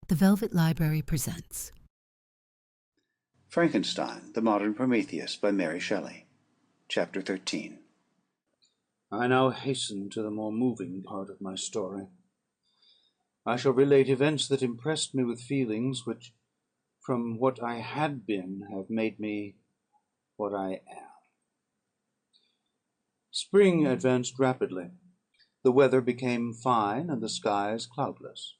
The Velvet Library presents Frankenstein, the Modern Prometheus by Mary Shelley. Chapter 13. I now hasten to the more moving part of my story. I shall relate events that impressed me with feelings which, from what I had been, have made me what I am. Spring advanced rapidly. The weather became fine, and the skies cloudless.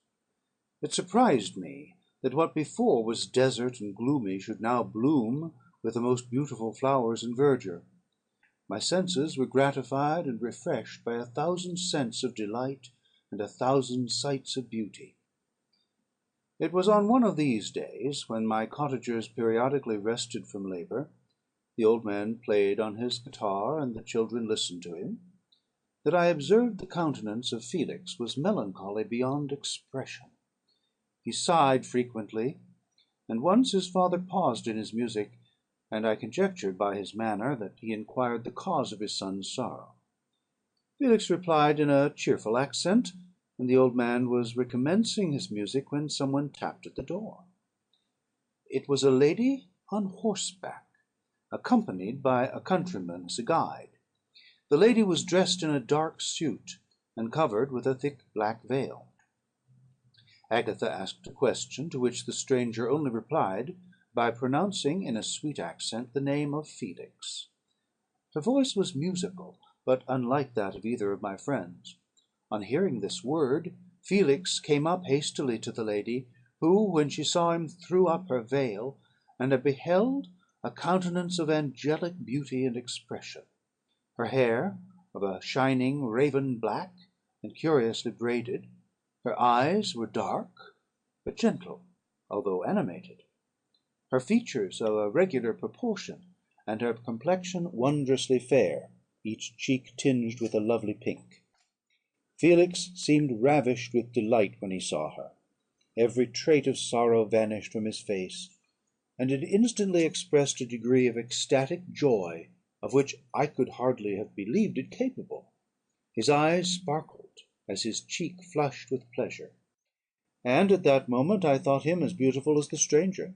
It surprised me that what before was desert and gloomy should now bloom with the most beautiful flowers and verdure. My senses were gratified and refreshed by 1,000 scents of delight and 1,000 sights of beauty. It was on one of these days, when my cottagers periodically rested from labour, the old man played on his guitar, and the children listened to him, that I observed the countenance of Felix was melancholy beyond expression. He sighed frequently, and once his father paused in his music, and I conjectured by his manner that he inquired the cause of his son's sorrow. Felix replied in a cheerful accent, and the old man was recommencing his music when some one tapped at the door. It was a lady on horseback, accompanied by a countryman as a guide. The lady was dressed in a dark suit, and covered with a thick black veil. Agatha asked a question, to which the stranger only replied by pronouncing in a sweet accent the name of Felix. Her voice was musical, but unlike that of either of my friends. On hearing this word, Felix came up hastily to the lady, who, when she saw him, threw up her veil, and I beheld a countenance of angelic beauty and expression. Her hair, of a shining raven black, and curiously braided. Her eyes were dark, but gentle, although animated. Her features of a regular proportion, and her complexion wondrously fair, each cheek tinged with a lovely pink. Felix seemed ravished with delight when he saw her. Every trait of sorrow vanished from his face, and it instantly expressed a degree of ecstatic joy of which I could hardly have believed it capable. His eyes sparkled as his cheek flushed with pleasure, and at that moment I thought him as beautiful as the stranger.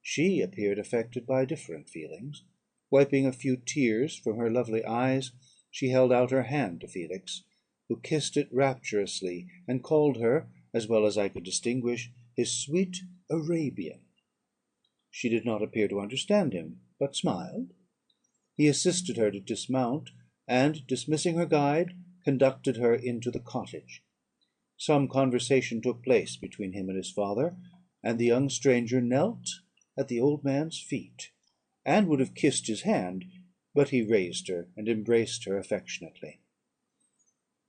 She appeared affected by different feelings. Wiping a few tears from her lovely eyes, she held out her hand to Felix, who kissed it rapturously, and called her, as well as I could distinguish, his sweet Arabian. She did not appear to understand him, but smiled. He assisted her to dismount, and, dismissing her guide, conducted her into the cottage. Some conversation took place between him and his father, and the young stranger knelt at the old man's feet, and would have kissed his hand, but he raised her and embraced her affectionately.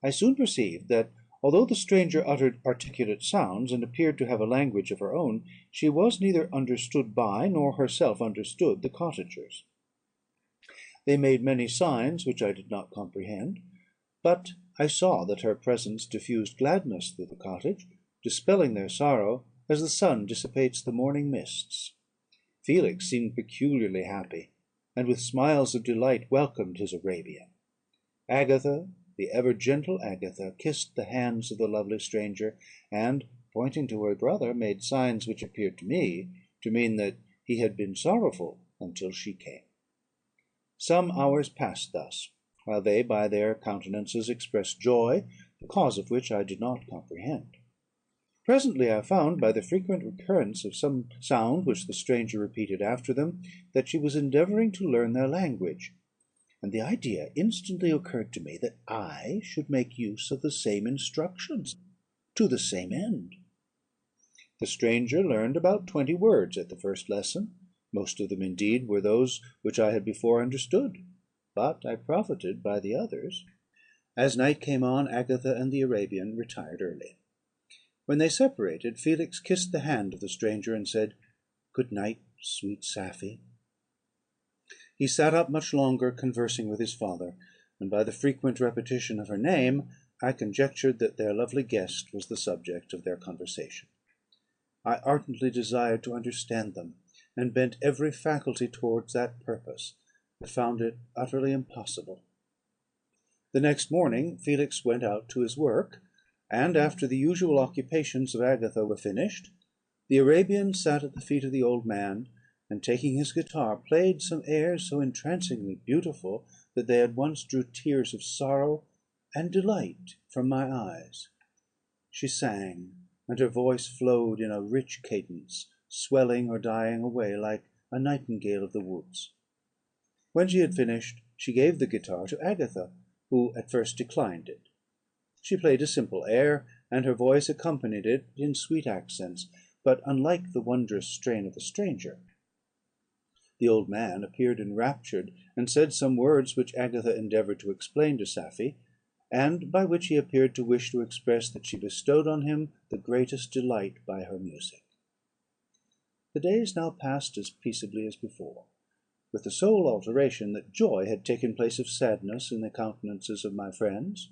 I soon perceived that, although the stranger uttered articulate sounds, and appeared to have a language of her own, she was neither understood by, nor herself understood, the cottagers. They made many signs which I did not comprehend, but I saw that her presence diffused gladness through the cottage, dispelling their sorrow as the sun dissipates the morning mists. Felix seemed peculiarly happy, and with smiles of delight welcomed his Arabian. Agatha, the ever gentle Agatha, kissed the hands of the lovely stranger, and, pointing to her brother, made signs which appeared to me to mean that he had been sorrowful until she came. Some hours passed thus, while they by their countenances expressed joy, the cause of which I did not comprehend. Presently I found, by the frequent recurrence of some sound which the stranger repeated after them, that she was endeavouring to learn their language, and the idea instantly occurred to me that I should make use of the same instructions to the same end. The stranger learned about 20 words at the first lesson. Most of them, indeed, were those which I had before understood, but I profited by the others. As night came on, Agatha and the Arabian retired early. When they separated, Felix kissed the hand of the stranger, and said, "Good night, sweet Safie." He sat up much longer, conversing with his father, and by the frequent repetition of her name, I conjectured that their lovely guest was the subject of their conversation. I ardently desired to understand them, and bent every faculty towards that purpose, but found it utterly impossible. The next morning Felix went out to his work, and after the usual occupations of Agatha were finished, the Arabian sat at the feet of the old man, and taking his guitar, played some airs so entrancingly beautiful that they at once drew tears of sorrow and delight from my eyes. She sang, and her voice flowed in a rich cadence, swelling or dying away like a nightingale of the woods. When she had finished, she gave the guitar to Agatha, who at first declined it. She played a simple air, and her voice accompanied it in sweet accents, but unlike the wondrous strain of the stranger. The old man appeared enraptured, and said some words which Agatha endeavoured to explain to Safie, and by which he appeared to wish to express that she bestowed on him the greatest delight by her music. The days now passed as peaceably as before, with the sole alteration that joy had taken place of sadness in the countenances of my friends.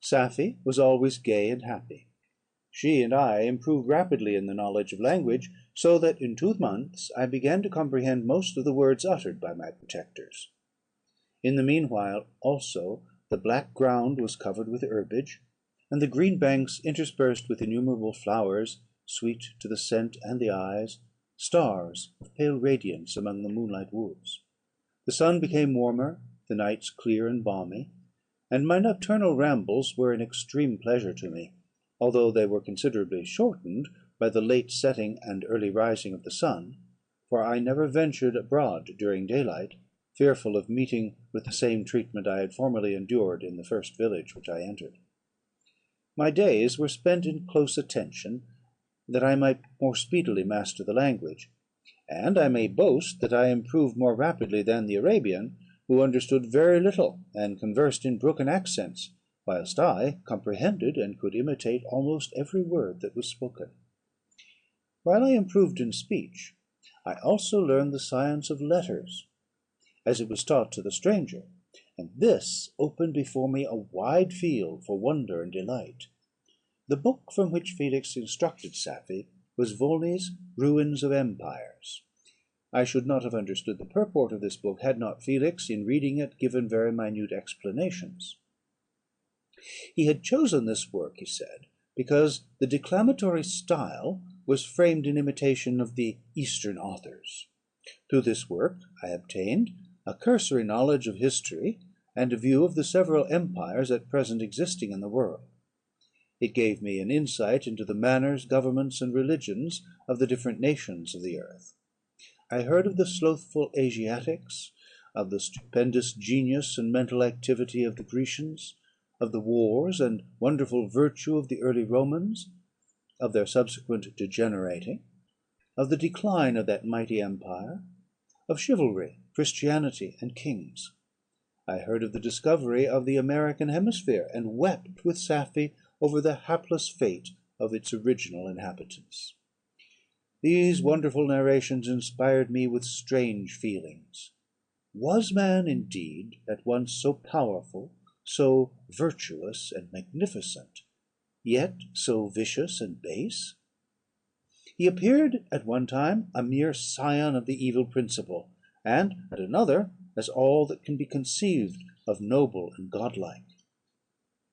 Safie was always gay and happy. She and I improved rapidly in the knowledge of language, so that in 2 months I began to comprehend most of the words uttered by my protectors. In the meanwhile, also, the black ground was covered with herbage, and the green banks interspersed with innumerable flowers, sweet to the scent and the eyes, stars of pale radiance among the moonlight woods. The sun became warmer, the nights clear and balmy, and my nocturnal rambles were an extreme pleasure to me, although they were considerably shortened by the late setting and early rising of the sun, for I never ventured abroad during daylight, fearful of meeting with the same treatment I had formerly endured in the first village which I entered. My days were spent in close attention, that I might more speedily master the language; and I may boast that I improved more rapidly than the Arabian, who understood very little, and conversed in broken accents, whilst I comprehended and could imitate almost every word that was spoken. While I improved in speech, I also learned the science of letters, as it was taught to the stranger, and this opened before me a wide field for wonder and delight. The book from which Felix instructed Safie was Volney's Ruins of Empires. I should not have understood the purport of this book, had not Felix, in reading it, given very minute explanations. He had chosen this work, he said, because the declamatory style was framed in imitation of the Eastern authors. Through this work I obtained a cursory knowledge of history, and a view of the several empires at present existing in the world. It gave me an insight into the manners, governments, and religions of the different nations of the earth. I heard of the slothful Asiatics, of the stupendous genius and mental activity of the Grecians, of the wars and wonderful virtue of the early Romans, of their subsequent degenerating, of the decline of that mighty empire, of chivalry, Christianity, and kings. I heard of the discovery of the American hemisphere, and wept with Safie over the hapless fate of its original inhabitants. These wonderful narrations inspired me with strange feelings. Was man indeed at once so powerful, so virtuous and magnificent, yet so vicious and base? He appeared at one time a mere scion of the evil principle, and at another as all that can be conceived of noble and godlike.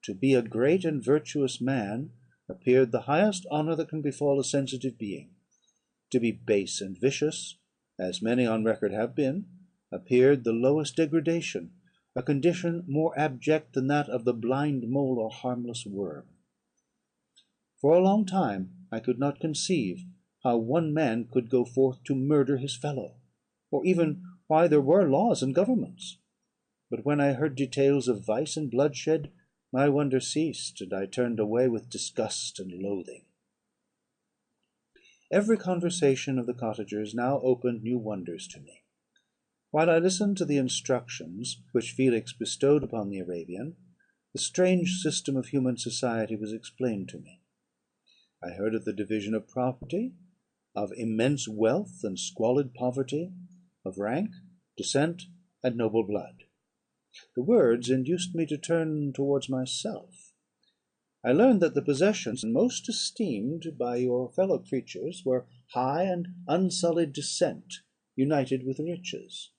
To be a great and virtuous man appeared the highest honour that can befall a sensitive being. To be base and vicious, as many on record have been, appeared the lowest degradation, a condition more abject than that of the blind mole or harmless worm. For a long time I could not conceive how one man could go forth to murder his fellow, or even why there were laws and governments. But when I heard details of vice and bloodshed, my wonder ceased, and I turned away with disgust and loathing. Every conversation of the cottagers now opened new wonders to me. While I listened to the instructions which Felix bestowed upon the Arabian, the strange system of human society was explained to me. I heard of the division of property, of immense wealth and squalid poverty, of rank, descent, and noble blood. The words induced me to turn towards myself. I learned that the possessions most esteemed by your fellow creatures were high and unsullied descent, united with riches.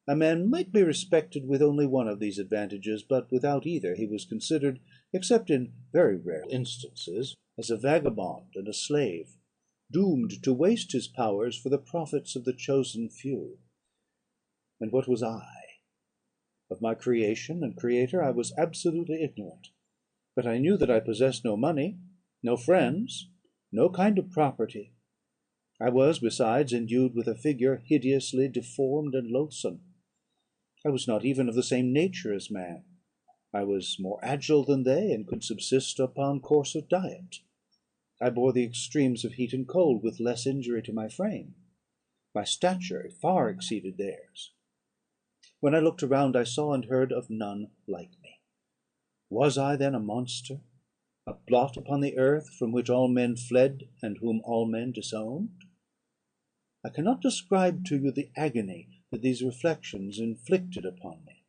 A man might be respected with only one of these advantages, but without either he was considered except in very rare instances, as a vagabond and a slave, doomed to waste his powers for the profits of the chosen few. And what was I? Of my creation and creator I was absolutely ignorant; but I knew that I possessed no money, no friends, no kind of property. I was, besides, endued with a figure hideously deformed and loathsome. I was not even of the same nature as man. I was more agile than they, and could subsist upon coarser diet. I bore the extremes of heat and cold with less injury to my frame. My stature far exceeded theirs. When I looked around, I saw and heard of none like me. Was I then a monster, a blot upon the earth, from which all men fled, and whom all men disowned? I cannot describe to you the agony that these reflections inflicted upon me.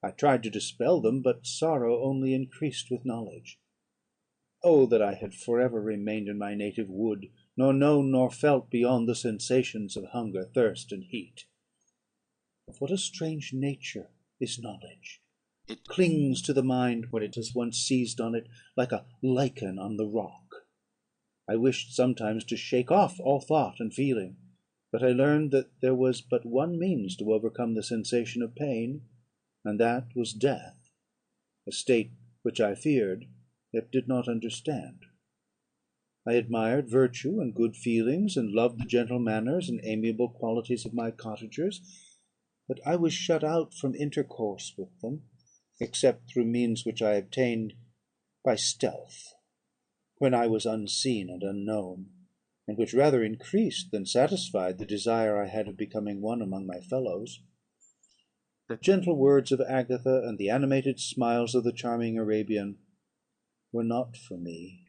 I tried to dispel them, but sorrow only increased with knowledge. Oh, that I had for ever remained in my native wood, nor known nor felt beyond the sensations of hunger, thirst, and heat! Of what a strange nature is knowledge! It clings to the mind when it has once seized on it, like a lichen on the rock. I wished sometimes to shake off all thought and feeling, but I learned that there was but one means to overcome the sensation of pain, and that was death, a state which I feared, yet did not understand. I admired virtue and good feelings, and loved the gentle manners and amiable qualities of my cottagers, but I was shut out from intercourse with them, except through means which I obtained by stealth, when I was unseen and unknown, and which rather increased than satisfied the desire I had of becoming one among my fellows. The gentle words of Agatha and the animated smiles of the charming Arabian were not for me.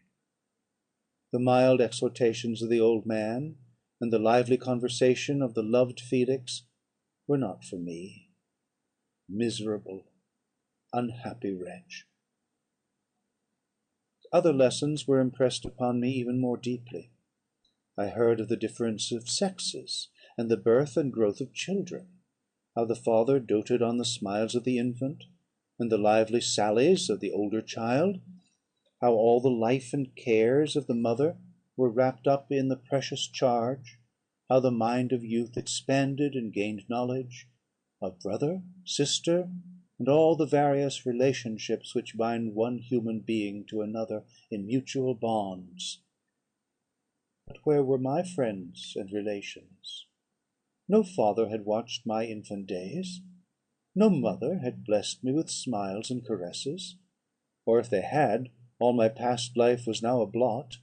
The mild exhortations of the old man, and the lively conversation of the loved Felix, were not for me. Miserable, unhappy wretch! Other lessons were impressed upon me even more deeply. I heard of the difference of sexes, and the birth and growth of children; how the father doted on the smiles of the infant, and the lively sallies of the older child; how all the life and cares of the mother were wrapped up in the precious charge; how the mind of youth expanded and gained knowledge of brother, sister, and all the various relationships which bind one human being to another in mutual bonds. But where were my friends and relations? No father had watched my infant days; no mother had blessed me with smiles and caresses; or if they had, all my past life was now a blot,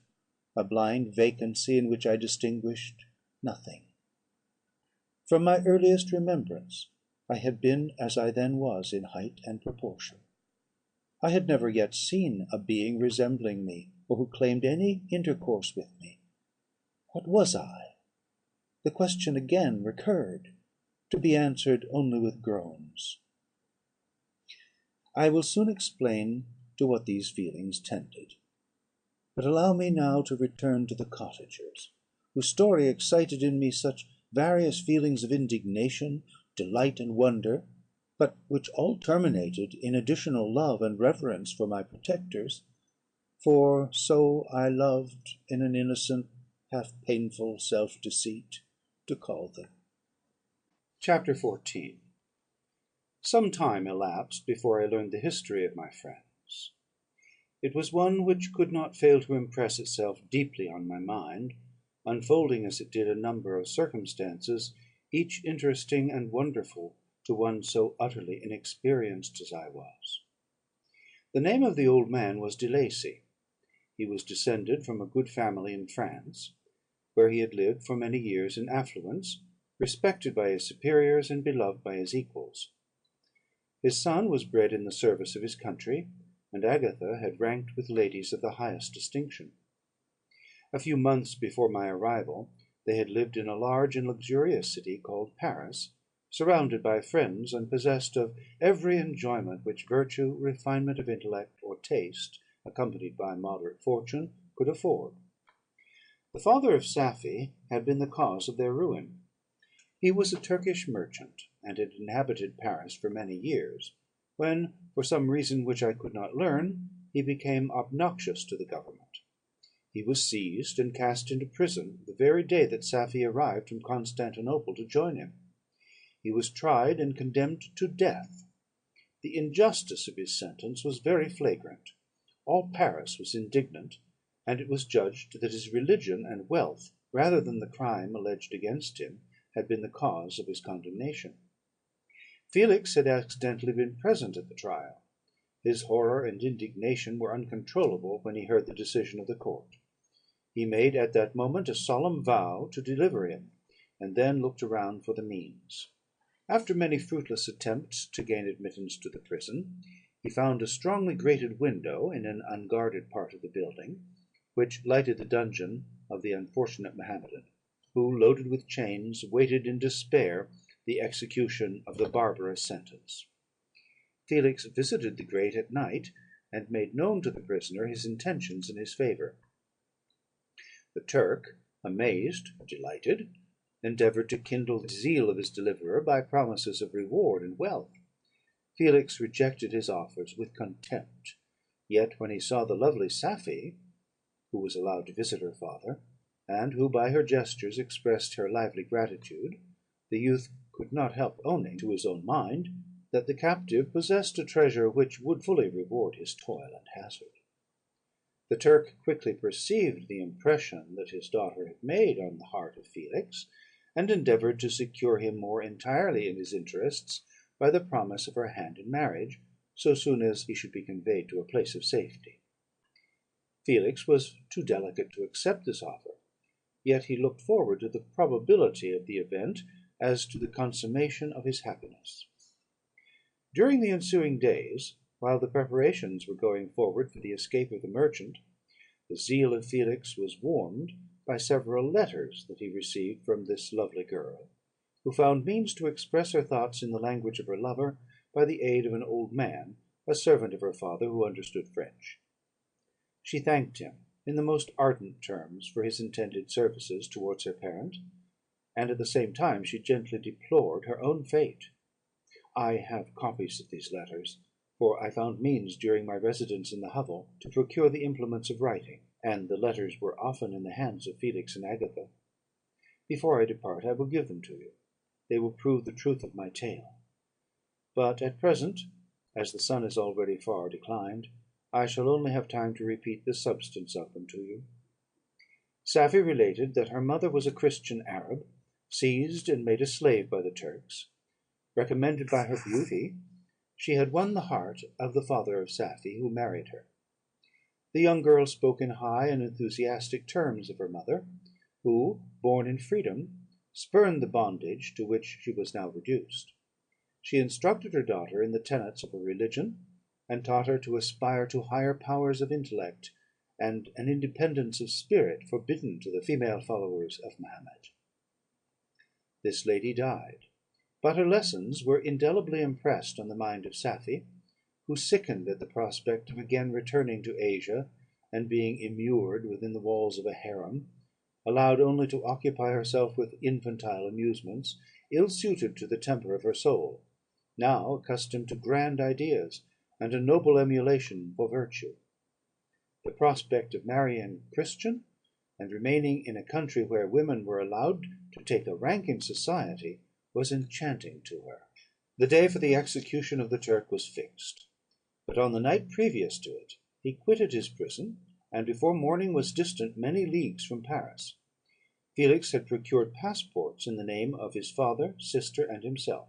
a blind vacancy in which I distinguished nothing. From my earliest remembrance, I had been as I then was in height and proportion. I had never yet seen a being resembling me, or who claimed any intercourse with me. What was I? The question again recurred, to be answered only with groans. I will soon explain to what these feelings tended; but allow me now to return to the cottagers, whose story excited in me such various feelings of indignation, delight, and wonder, but which all terminated in additional love and reverence for my protectors; for so I loved, in an innocent, half painful self-deceit, to call them. Chapter 14. Some time elapsed before I learned the history of my friends. It was one which could not fail to impress itself deeply on my mind, unfolding as it did a number of circumstances, each interesting and wonderful to one so utterly inexperienced as I was. The name of the old man was De Lacey. He was descended from a good family in France, where he had lived for many years in affluence, respected by his superiors and beloved by his equals. His son was bred in the service of his country, and Agatha had ranked with ladies of the highest distinction. A few months before my arrival, they had lived in a large and luxurious city called Paris, surrounded by friends, and possessed of every enjoyment which virtue, refinement of intellect, or taste, accompanied by moderate fortune, could afford. The father of Safie had been the cause of their ruin. He was a Turkish merchant, and had inhabited Paris for many years, when, for some reason which I could not learn, he became obnoxious to the government. He was seized and cast into prison the very day that Safie arrived from Constantinople to join him. He was tried and condemned to death. The injustice of his sentence was very flagrant. All Paris was indignant, and it was judged that his religion and wealth, rather than the crime alleged against him, had been the cause of his condemnation. Felix had accidentally been present at the trial. His horror and indignation were uncontrollable when he heard the decision of the court. He made at that moment a solemn vow to deliver him, and then looked around for the means. After many fruitless attempts to gain admittance to the prison, he found a strongly grated window in an unguarded part of the building, which lighted the dungeon of the unfortunate Mohammedan, who, loaded with chains, waited in despair the execution of the barbarous sentence. Felix visited the grate at night, and made known to the prisoner his intentions in his favour. The Turk, amazed, delighted, endeavoured to kindle the zeal of his deliverer by promises of reward and wealth. Felix rejected his offers with contempt; yet when he saw the lovely Safie, who was allowed to visit her father, and who by her gestures expressed her lively gratitude, the youth could not help owning to his own mind that the captive possessed a treasure which would fully reward his toil and hazard. The Turk quickly perceived the impression that his daughter had made on the heart of Felix, and endeavoured to secure him more entirely in his interests by the promise of her hand in marriage, so soon as he should be conveyed to a place of safety. Felix was too delicate to accept this offer, yet he looked forward to the probability of the event as to the consummation of his happiness. During the ensuing days, while the preparations were going forward for the escape of the merchant, the zeal of Felix was warmed by several letters that he received from this lovely girl, who found means to express her thoughts in the language of her lover by the aid of an old man, a servant of her father, who understood French. She thanked him in the most ardent terms for his intended services towards her parent, and at the same time she gently deplored her own fate. I have copies of these letters, for I found means during my residence in the hovel to procure the implements of writing, and the letters were often in the hands of Felix and Agatha. Before I depart I will give them to you. They will prove the truth of my tale. But at present, as the sun is already far declined, I shall only have time to repeat the substance of them to you. Safie related that her mother was a Christian Arab, seized and made a slave by the Turks. Recommended by her beauty, she had won the heart of the father of Safie, who married her. The young girl spoke in high and enthusiastic terms of her mother, who, born in freedom, spurned the bondage to which she was now reduced. She instructed her daughter in the tenets of her religion, and taught her to aspire to higher powers of intellect and an independence of spirit forbidden to the female followers of Mahomet. This lady died, but her lessons were indelibly impressed on the mind of Safie, who sickened at the prospect of again returning to Asia, and being immured within the walls of a harem, allowed only to occupy herself with infantile amusements, ill suited to the temper of her soul, now accustomed to grand ideas and a noble emulation for virtue. The prospect of marrying a Christian, and remaining in a country where women were allowed to take a rank in society, was enchanting to her. The day for the execution of the Turk was fixed; but on the night previous to it he quitted his prison, and before morning was distant many leagues from Paris. Felix had procured passports in the name of his father, sister, and himself.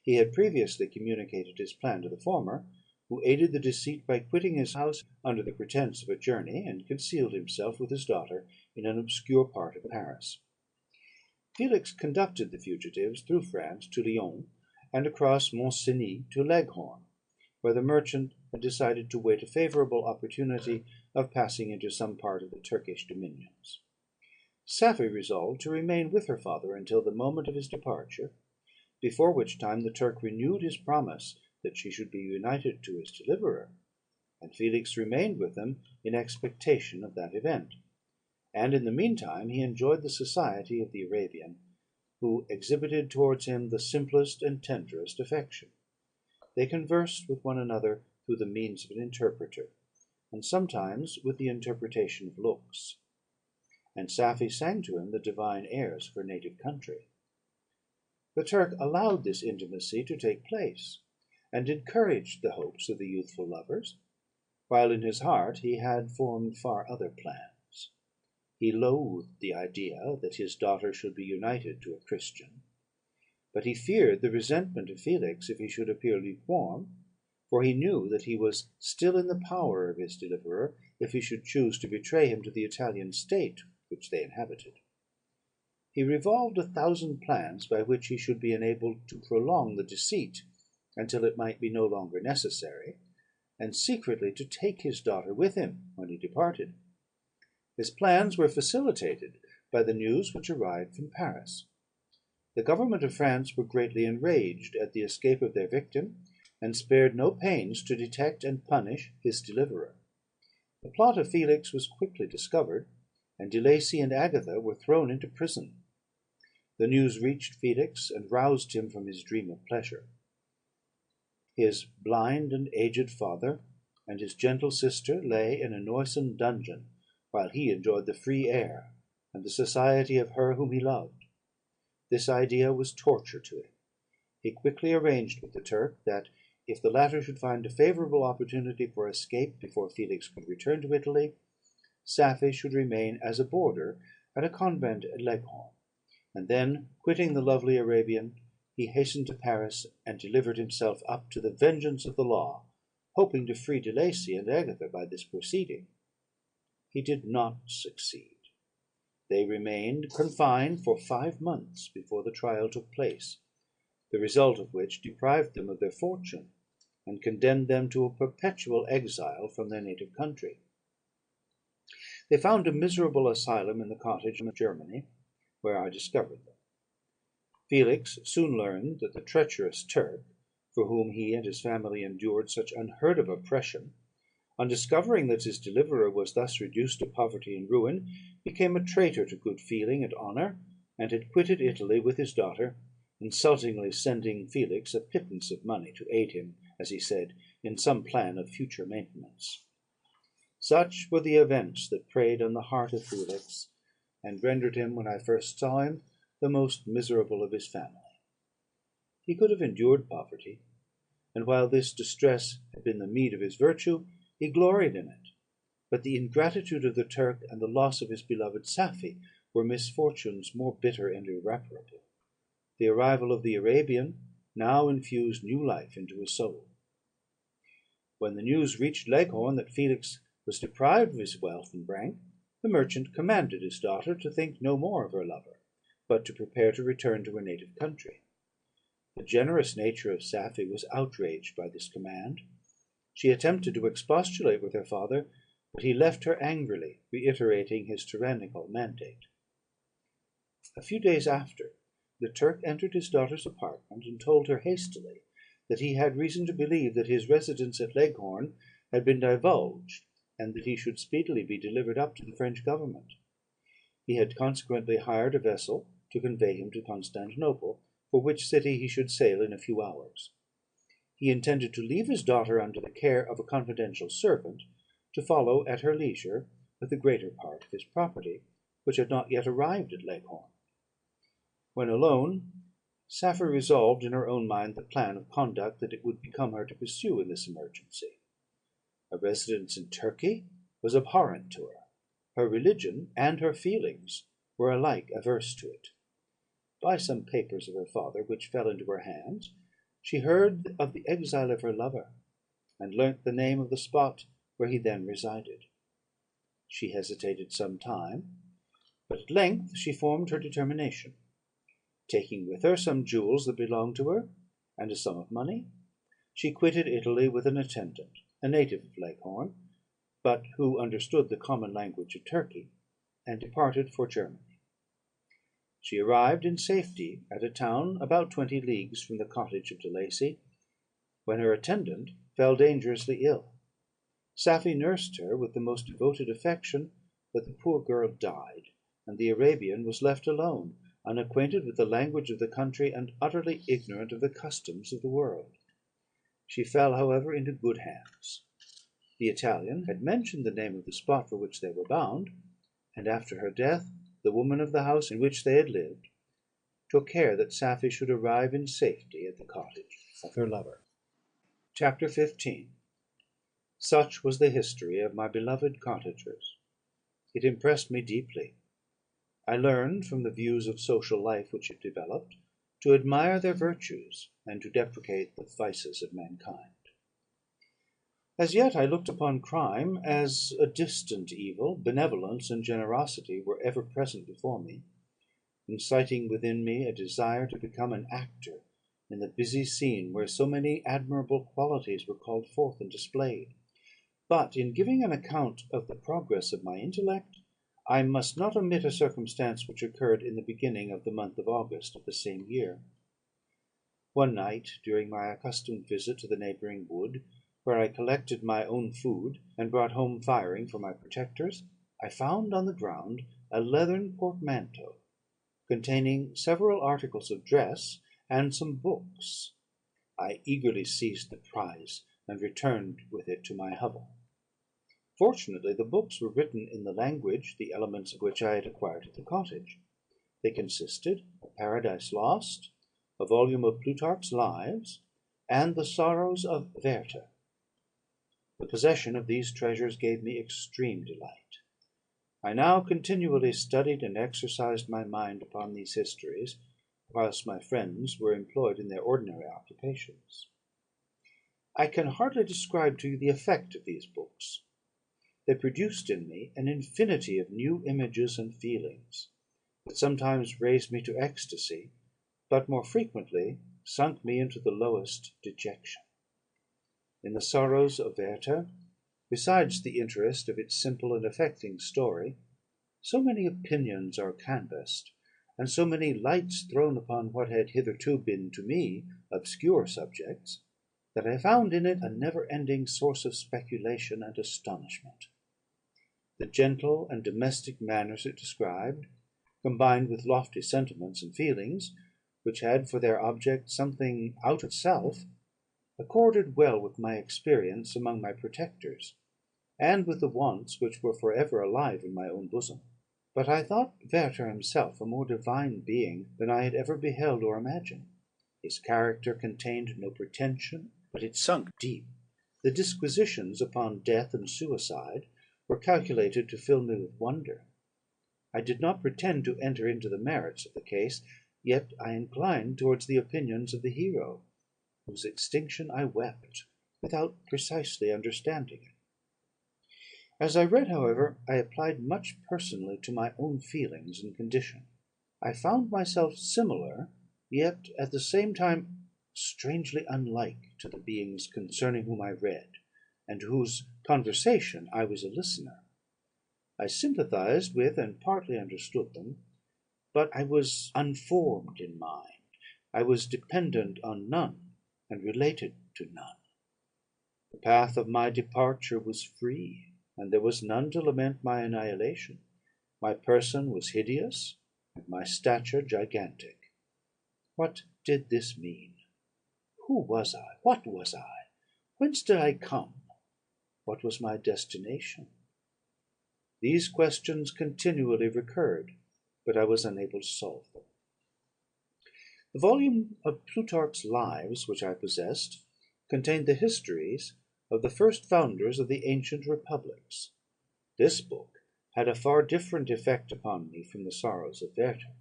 He had previously communicated his plan to the former, who aided the deceit by quitting his house under the pretence of a journey, and concealed himself with his daughter in an obscure part of Paris. Felix conducted the fugitives through France to Lyons, and across Mont Cenis to Leghorn, where the merchant had decided to wait a favourable opportunity of passing into some part of the Turkish dominions. Safie resolved to remain with her father until the moment of his departure, before which time the Turk renewed his promise that she should be united to his deliverer, and Felix remained with them in expectation of that event; and in the meantime he enjoyed the society of the Arabian, who exhibited towards him the simplest and tenderest affection. They conversed with one another through the means of an interpreter, and sometimes with the interpretation of looks. And Safie sang to him the divine airs of her native country. The Turk allowed this intimacy to take place, and encouraged the hopes of the youthful lovers, while in his heart he had formed far other plans. He loathed the idea that his daughter should be united to a Christian, but he feared the resentment of Felix if he should appear lukewarm, for he knew that he was still in the power of his deliverer if he should choose to betray him to the Italian state which they inhabited. He revolved 1,000 plans by which he should be enabled to prolong the deceit until it might be no longer necessary, and secretly to take his daughter with him when he departed. His plans were facilitated by the news which arrived from Paris. The government of France were greatly enraged at the escape of their victim, and spared no pains to detect and punish his deliverer. The plot of Felix was quickly discovered, and De Lacy and Agatha were thrown into prison. The news reached Felix, and roused him from his dream of pleasure. His blind and aged father and his gentle sister lay in a noisome dungeon, while he enjoyed the free air and the society of her whom he loved. This idea was torture to him. He quickly arranged with the Turk that, if the latter should find a favourable opportunity for escape before Felix could return to Italy, Safie should remain as a boarder at a convent at Leghorn, and then, quitting the lovely Arabian, he hastened to Paris, and delivered himself up to the vengeance of the law, hoping to free De Lacy and Agatha by this proceeding. He did not succeed. They remained confined for 5 months before the trial took place, the result of which deprived them of their fortune, and condemned them to a perpetual exile from their native country. They found a miserable asylum in the cottage in Germany, where I discovered them. Felix soon learned that the treacherous Turk, for whom he and his family endured such unheard of oppression, on discovering that his deliverer was thus reduced to poverty and ruin, became a traitor to good feeling and honour, and had quitted Italy with his daughter, insultingly sending Felix a pittance of money to aid him, as he said, in some plan of future maintenance. Such were the events that preyed on the heart of Felix, and rendered him, when I first saw him, the most miserable of his family. He could have endured poverty, and while this distress had been the meed of his virtue, he gloried in it; but the ingratitude of the Turk and the loss of his beloved Safie were misfortunes more bitter and irreparable. The arrival of the Arabian now infused new life into his soul. When the news reached Leghorn that Felix was deprived of his wealth and rank, the merchant commanded his daughter to think no more of her lover, but to prepare to return to her native country. The generous nature of Safie was outraged by this command. She attempted to expostulate with her father, but he left her angrily, reiterating his tyrannical mandate. A few days after, the Turk entered his daughter's apartment, and told her hastily that he had reason to believe that his residence at Leghorn had been divulged, and that he should speedily be delivered up to the French government. He had consequently hired a vessel to convey him to Constantinople, for which city he should sail in a few hours. He intended to leave his daughter under the care of a confidential servant, to follow at her leisure with the greater part of his property, which had not yet arrived at Leghorn. When alone, Safie resolved in her own mind the plan of conduct that it would become her to pursue in this emergency. A residence in Turkey was abhorrent to her. Her religion and her feelings were alike averse to it. By some papers of her father, which fell into her hands, she heard of the exile of her lover, and learnt the name of the spot where he then resided. She hesitated some time, but at length she formed her determination. Taking with her some jewels that belonged to her, and a sum of money, she quitted Italy with an attendant, a native of Leghorn, but who understood the common language of Turkey, and departed for Germany. She arrived in safety at a town about 20 leagues from the cottage of De Lacy, when her attendant fell dangerously ill. Safie nursed her with the most devoted affection, but the poor girl died, and the Arabian was left alone, unacquainted with the language of the country, and utterly ignorant of the customs of the world. She fell, however, into good hands. The Italian had mentioned the name of the spot for which they were bound, and after her death the woman of the house in which they had lived took care that Safie should arrive in safety at the cottage of her lover. Chapter 15. Such was the history of my beloved cottagers. It impressed me deeply. I learned, from the views of social life which it developed, to admire their virtues, and to deprecate the vices of mankind. As yet I looked upon crime as a distant evil. Benevolence and generosity were ever present before me, inciting within me a desire to become an actor in the busy scene where so many admirable qualities were called forth and displayed. But in giving an account of the progress of my intellect, I must not omit a circumstance which occurred in the beginning of the month of August of the same year. One night, during my accustomed visit to the neighbouring wood, where I collected my own food, and brought home firing for my protectors, I found on the ground a leathern portmanteau, containing several articles of dress and some books. I eagerly seized the prize, and returned with it to my hovel. Fortunately, the books were written in the language, the elements of which I had acquired at the cottage. They consisted of Paradise Lost, a volume of Plutarch's Lives, and the Sorrows of Werther. The possession of these treasures gave me extreme delight. I now continually studied and exercised my mind upon these histories, whilst my friends were employed in their ordinary occupations. I can hardly describe to you the effect of these books. They produced in me an infinity of new images and feelings, that sometimes raised me to ecstasy, but more frequently sunk me into the lowest dejection. In the Sorrows of Werther, besides the interest of its simple and affecting story, so many opinions are canvassed, and so many lights thrown upon what had hitherto been to me obscure subjects, that I found in it a never-ending source of speculation and astonishment. The gentle and domestic manners it described, combined with lofty sentiments and feelings, which had for their object something out of self, accorded well with my experience among my protectors, and with the wants which were for ever alive in my own bosom. But I thought Werther himself a more divine being than I had ever beheld or imagined. His character contained no pretension, but it sunk deep. The disquisitions upon death and suicide were calculated to fill me with wonder. I did not pretend to enter into the merits of the case, yet I inclined towards the opinions of the hero, whose extinction I wept, without precisely understanding it. As I read, however, I applied much personally to my own feelings and condition. I found myself similar, yet at the same time strangely unlike, to the beings concerning whom I read, and to whose conversation I was a listener. I sympathized with and partly understood them, but I was unformed in mind. I was dependent on none, and related to none. The path of my departure was free, and there was none to lament my annihilation. My person was hideous, and my stature gigantic. What did this mean? Who was I? What was I? Whence did I come? What was my destination? These questions continually recurred, but I was unable to solve them. The volume of Plutarch's Lives which I possessed contained the histories of the first founders of the ancient republics. This book had a far different effect upon me from the Sorrows of Werther.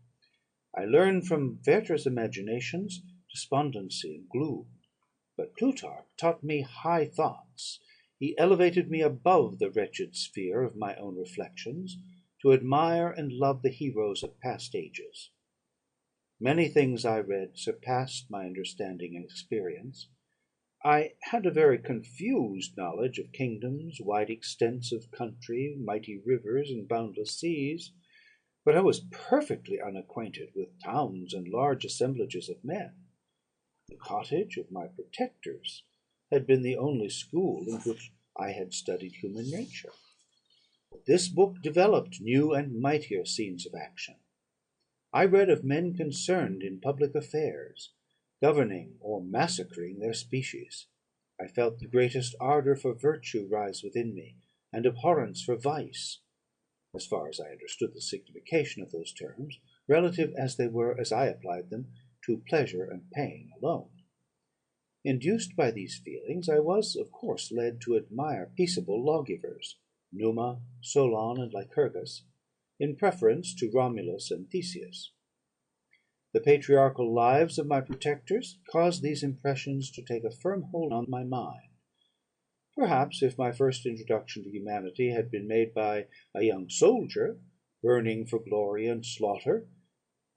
I learned from Werther's imaginations despondency and gloom, but Plutarch taught me high thoughts. He elevated me above the wretched sphere of my own reflections, to admire and love the heroes of past ages. Many things I read surpassed my understanding and experience. I had a very confused knowledge of kingdoms, wide extents of country, mighty rivers, and boundless seas, but I was perfectly unacquainted with towns and large assemblages of men. The cottage of my protectors had been the only school in which I had studied human nature. But this book developed new and mightier scenes of action. I read of men concerned in public affairs, governing or massacring their species. I felt the greatest ardour for virtue rise within me, and abhorrence for vice, as far as I understood the signification of those terms, relative as they were, as I applied them, to pleasure and pain alone. Induced by these feelings, I was, of course, led to admire peaceable lawgivers, Numa, Solon, and Lycurgus, in preference to Romulus and Theseus. The patriarchal lives of my protectors caused these impressions to take a firm hold on my mind. Perhaps if my first introduction to humanity had been made by a young soldier, burning for glory and slaughter,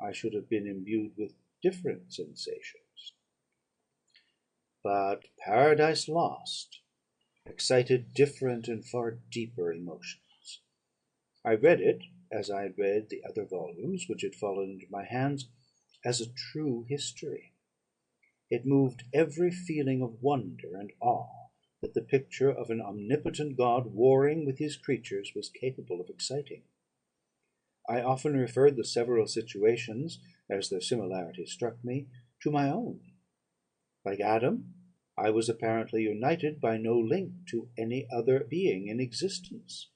I should have been imbued with different sensations. But Paradise Lost excited different and far deeper emotions. I read it, as I had read the other volumes which had fallen into my hands, as a true history. It moved every feeling of wonder and awe that the picture of an omnipotent God warring with his creatures was capable of exciting. I often referred the several situations, as their similarities struck me, to my own. Like Adam, I was apparently united by no link to any other being in existence,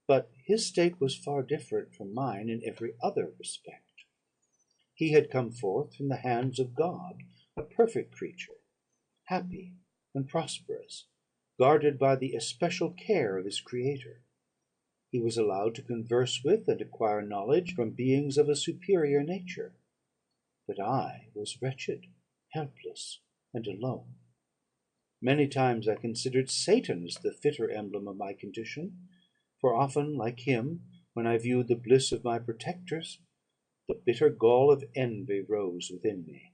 but his state was far different from mine in every other respect. He had come forth from the hands of God, a perfect creature, happy and prosperous, guarded by the especial care of his Creator. He was allowed to converse with and acquire knowledge from beings of a superior nature. But I was wretched, helpless, and alone. Many times I considered Satan as the fitter emblem of my condition, for often, like him, when I viewed the bliss of my protectors, the bitter gall of envy rose within me.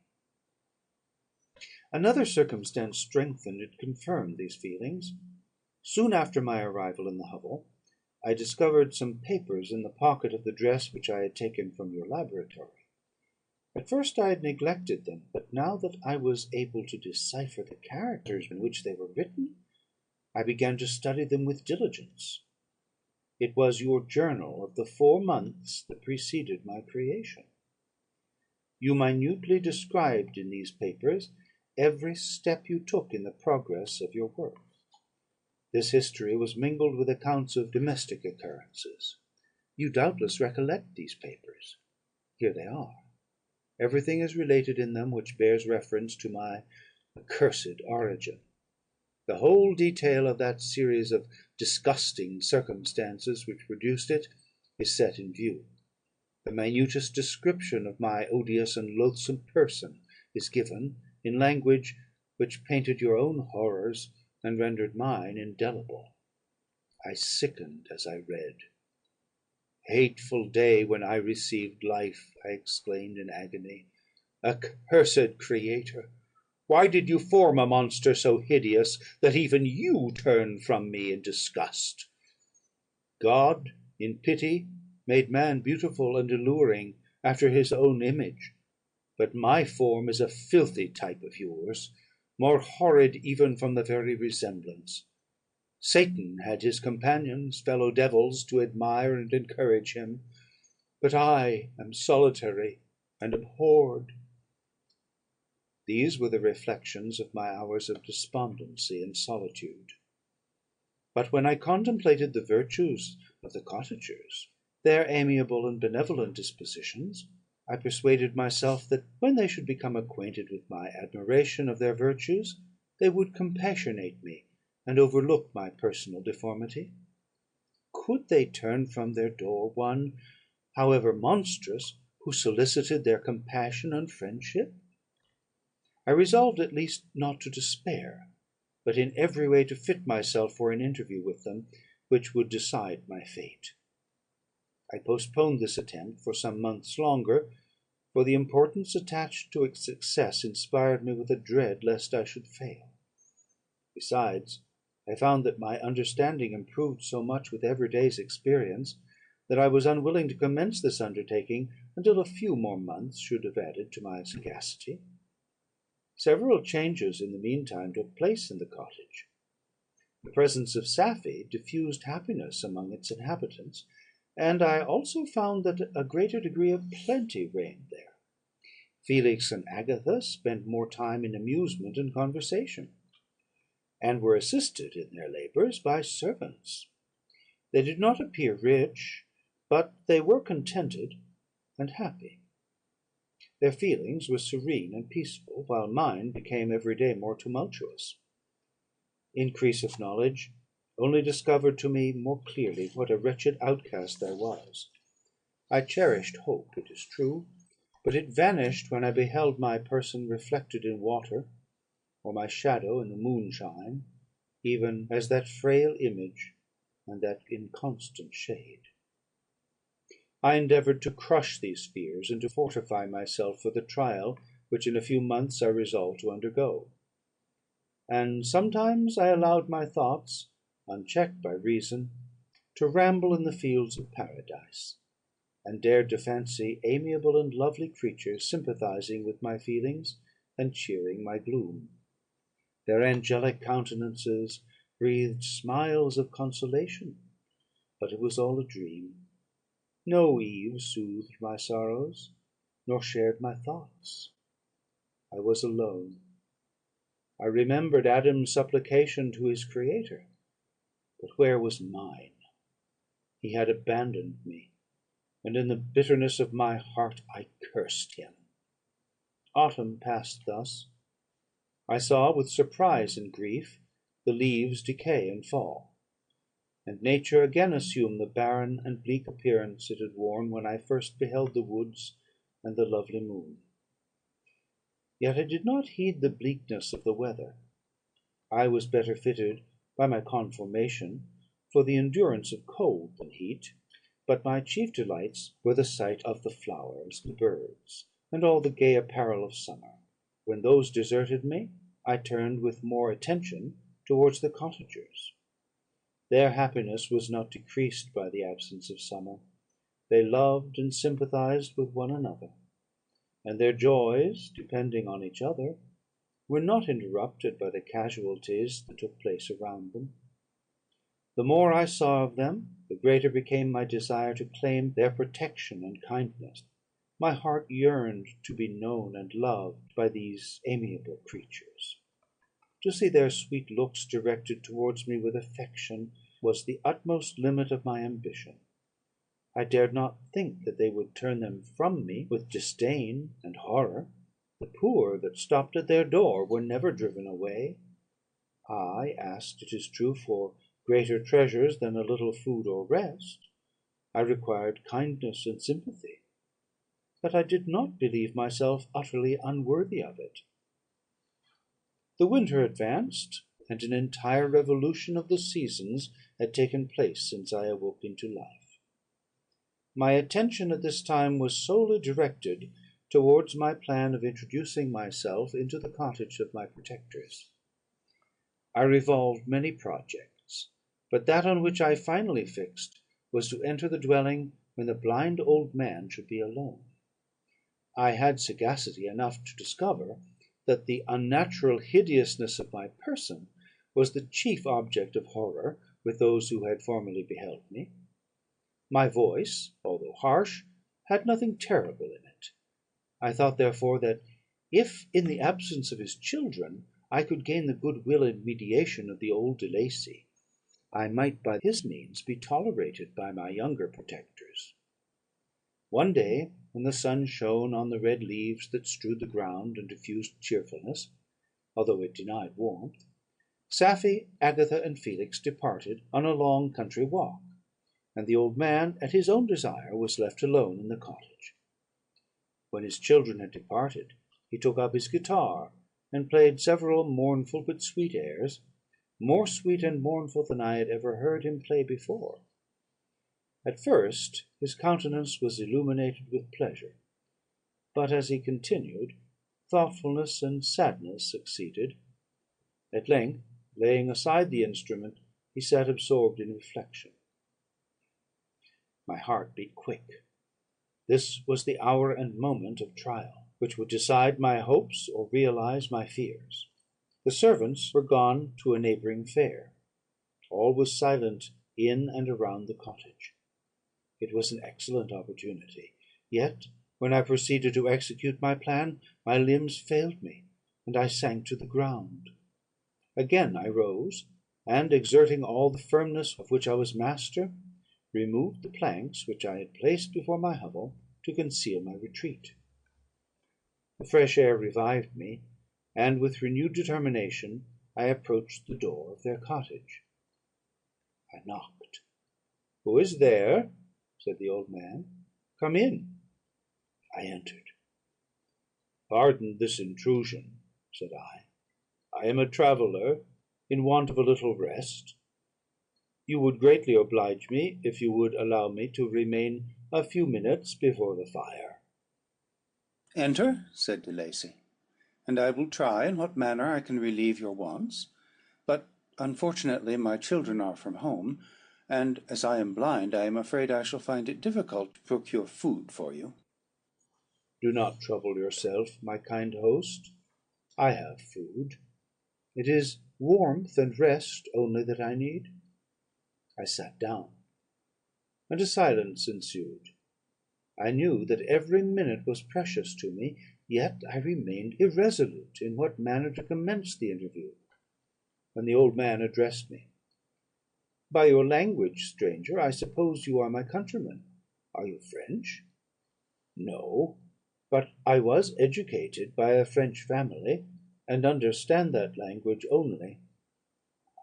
Another circumstance strengthened and confirmed these feelings. Soon after my arrival in the hovel, I discovered some papers in the pocket of the dress which I had taken from your laboratory. At first I had neglected them, but now that I was able to decipher the characters in which they were written, I began to study them with diligence. It was your journal of the 4 months that preceded my creation. You minutely described in these papers every step you took in the progress of your work. This history was mingled with accounts of domestic occurrences. You doubtless recollect these papers. Here they are. Everything is related in them which bears reference to my accursed origin. The whole detail of that series of disgusting circumstances which produced it is set in view. The minutest description of my odious and loathsome person is given in language which painted your own horrors and rendered mine indelible. I sickened as I read. "Hateful day when I received life!" I exclaimed in agony. "Accursed Creator! Why did you form a monster so hideous that even you turned from me in disgust? God, in pity, made man beautiful and alluring after his own image; but my form is a filthy type of yours, more horrid even from the very resemblance. Satan had his companions, fellow devils, to admire and encourage him; but I am solitary and abhorred." These were the reflections of my hours of despondency and solitude. But when I contemplated the virtues of the cottagers, their amiable and benevolent dispositions, I persuaded myself that when they should become acquainted with my admiration of their virtues, they would compassionate me and overlook my personal deformity. Could they turn from their door one, however monstrous, who solicited their compassion and friendship? I resolved at least not to despair, but in every way to fit myself for an interview with them, which would decide my fate. I postponed this attempt for some months longer, for the importance attached to its success inspired me with a dread lest I should fail. Besides, I found that my understanding improved so much with every day's experience, that I was unwilling to commence this undertaking until a few more months should have added to my sagacity. Several changes in the meantime took place in the cottage. The presence of Safie diffused happiness among its inhabitants, and I also found that a greater degree of plenty reigned there. Felix and Agatha spent more time in amusement and conversation. and were assisted in their labours by servants. They did not appear rich, but they were contented and happy. Their feelings were serene and peaceful, while mine became every day more tumultuous. Increase of knowledge only discovered to me more clearly what a wretched outcast I was. I cherished hope, it is true, but it vanished when I beheld my person reflected in water, or my shadow in the moonshine, even as that frail image and that inconstant shade. I endeavoured to crush these fears, and to fortify myself for the trial which in a few months I resolved to undergo. And sometimes I allowed my thoughts, unchecked by reason, to ramble in the fields of paradise, and dared to fancy amiable and lovely creatures sympathizing with my feelings and cheering my gloom. Their angelic countenances breathed smiles of consolation, but it was all a dream. No Eve soothed my sorrows, nor shared my thoughts. I was alone. I remembered Adam's supplication to his Creator, but where was mine? He had abandoned me, and in the bitterness of my heart I cursed him. Autumn passed thus. I saw with surprise and grief the leaves decay and fall, and nature again assume the barren and bleak appearance it had worn when I first beheld the woods and the lovely moon. Yet I did not heed the bleakness of the weather. I was better fitted by my conformation for the endurance of cold than heat, but my chief delights were the sight of the flowers, the birds, and all the gay apparel of summer. When those deserted me, I turned with more attention towards the cottagers. Their happiness was not decreased by the absence of summer. They loved and sympathized with one another, and their joys, depending on each other, were not interrupted by the casualties that took place around them. The more I saw of them, the greater became my desire to claim their protection and kindness. My heart yearned to be known and loved by these amiable creatures. To see their sweet looks directed towards me with affection was the utmost limit of my ambition. I dared not think that they would turn them from me with disdain and horror. The poor that stopped at their door were never driven away. I asked, it is true, for greater treasures than a little food or rest. I required kindness and sympathy, but I did not believe myself utterly unworthy of it. The winter advanced, and an entire revolution of the seasons had taken place since I awoke into life. My attention at this time was solely directed towards my plan of introducing myself into the cottage of my protectors. I revolved many projects, but that on which I finally fixed was to enter the dwelling when the blind old man should be alone. I had sagacity enough to discover that the unnatural hideousness of my person was the chief object of horror with those who had formerly beheld me. My voice, although harsh, had nothing terrible in it. I thought, therefore, that if, in the absence of his children, I could gain the goodwill and mediation of the old De Lacey, I might by his means be tolerated by my younger protectors. One day, when the sun shone on the red leaves that strewed the ground and diffused cheerfulness, although it denied warmth, Safie, Agatha, and Felix departed on a long country walk, and the old man, at his own desire, was left alone in the cottage. When his children had departed, he took up his guitar, and played several mournful but sweet airs, more sweet and mournful than I had ever heard him play before. At first his countenance was illuminated with pleasure, but as he continued, thoughtfulness and sadness succeeded. At length, laying aside the instrument, he sat absorbed in reflection. My heart beat quick. This was the hour and moment of trial, which would decide my hopes or realize my fears. The servants were gone to a neighbouring fair. All was silent in and around the cottage. It was an excellent opportunity; yet, when I proceeded to execute my plan, my limbs failed me, and I sank to the ground. Again I rose, and, exerting all the firmness of which I was master, removed the planks which I had placed before my hovel to conceal my retreat. The fresh air revived me, and with renewed determination I approached the door of their cottage. I knocked. "Who is there?" said the old man. "Come in." I entered. "Pardon this intrusion," said I. "I am a traveller in want of a little rest. You would greatly oblige me if you would allow me to remain a few minutes before the fire." "Enter," said De Lacy, "and I will try in what manner I can relieve your wants. But unfortunately my children are from home, and as I am blind, I am afraid I shall find it difficult to procure food for you." "Do not trouble yourself, my kind host. I have food. It is warmth and rest only that I need." I sat down, and a silence ensued. I knew that every minute was precious to me, yet I remained irresolute in what manner to commence the interview, when the old man addressed me. "By your language, stranger, I suppose you are my countryman. Are you French?" "No, but I was educated by a French family, and understand that language only.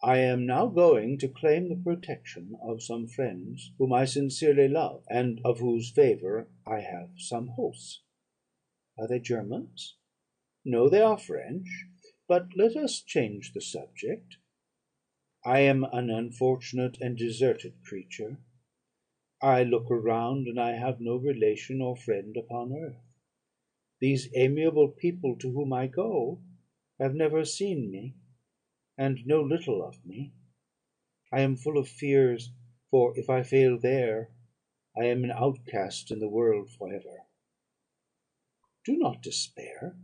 I am now going to claim the protection of some friends whom I sincerely love, and of whose favour I have some hopes." "Are they Germans?" "No, they are French. But let us change the subject. I am an unfortunate and deserted creature. I look around, and I have no relation or friend upon earth. These amiable people to whom I go have never seen me, and know little of me. I am full of fears, for if I fail there, I am an outcast in the world for ever." "Do not despair.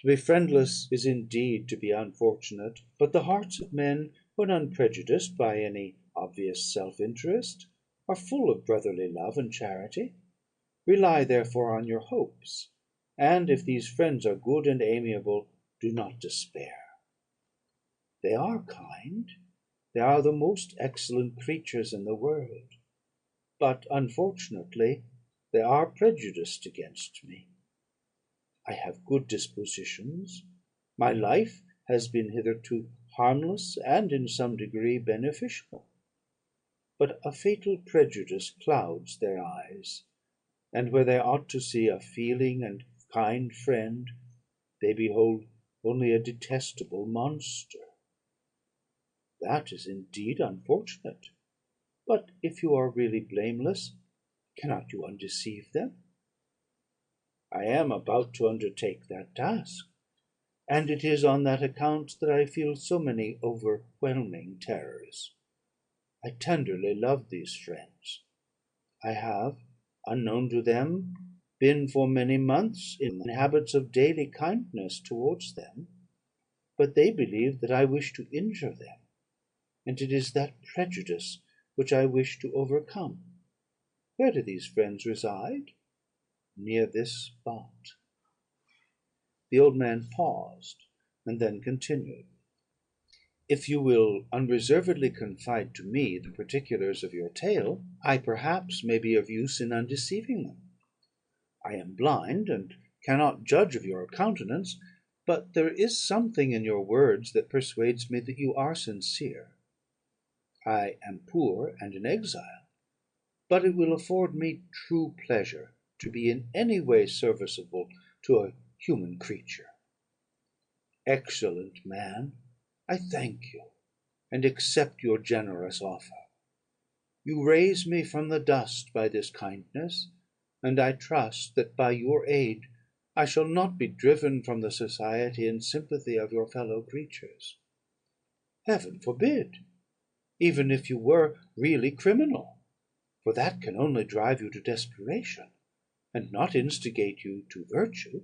To be friendless is indeed to be unfortunate; but the hearts of men, when unprejudiced by any obvious self interest, are full of brotherly love and charity. Rely therefore on your hopes, and if these friends are good and amiable, do not despair. They are kind, they are the most excellent creatures in the world; but unfortunately they are prejudiced against me. I have good dispositions; my life has been hitherto harmless, and in some degree beneficial; but a fatal prejudice clouds their eyes, and where they ought to see a feeling and kind friend, they behold only a detestable monster. That is indeed unfortunate; but if you are really blameless, cannot you undeceive them? I am about to undertake that task, and it is on that account that I feel so many overwhelming terrors. I tenderly love these friends. I have, unknown to them, been for many months in habits of daily kindness towards them; but they believe that I wish to injure them, and it is that prejudice which I wish to overcome. Where do these friends reside? Near this spot." The old man paused, and then continued: "If you will unreservedly confide to me the particulars of your tale, I perhaps may be of use in undeceiving them. I am blind, and cannot judge of your countenance; but there is something in your words that persuades me that you are sincere. I am poor and in exile, but it will afford me true pleasure to be in any way serviceable to a human creature. Excellent man, I thank you, and accept your generous offer. You raise me from the dust by this kindness, and I trust that by your aid I shall not be driven from the society and sympathy of your fellow creatures. Heaven forbid! Even if you were really criminal, for that can only drive you to desperation, and not instigate you to virtue.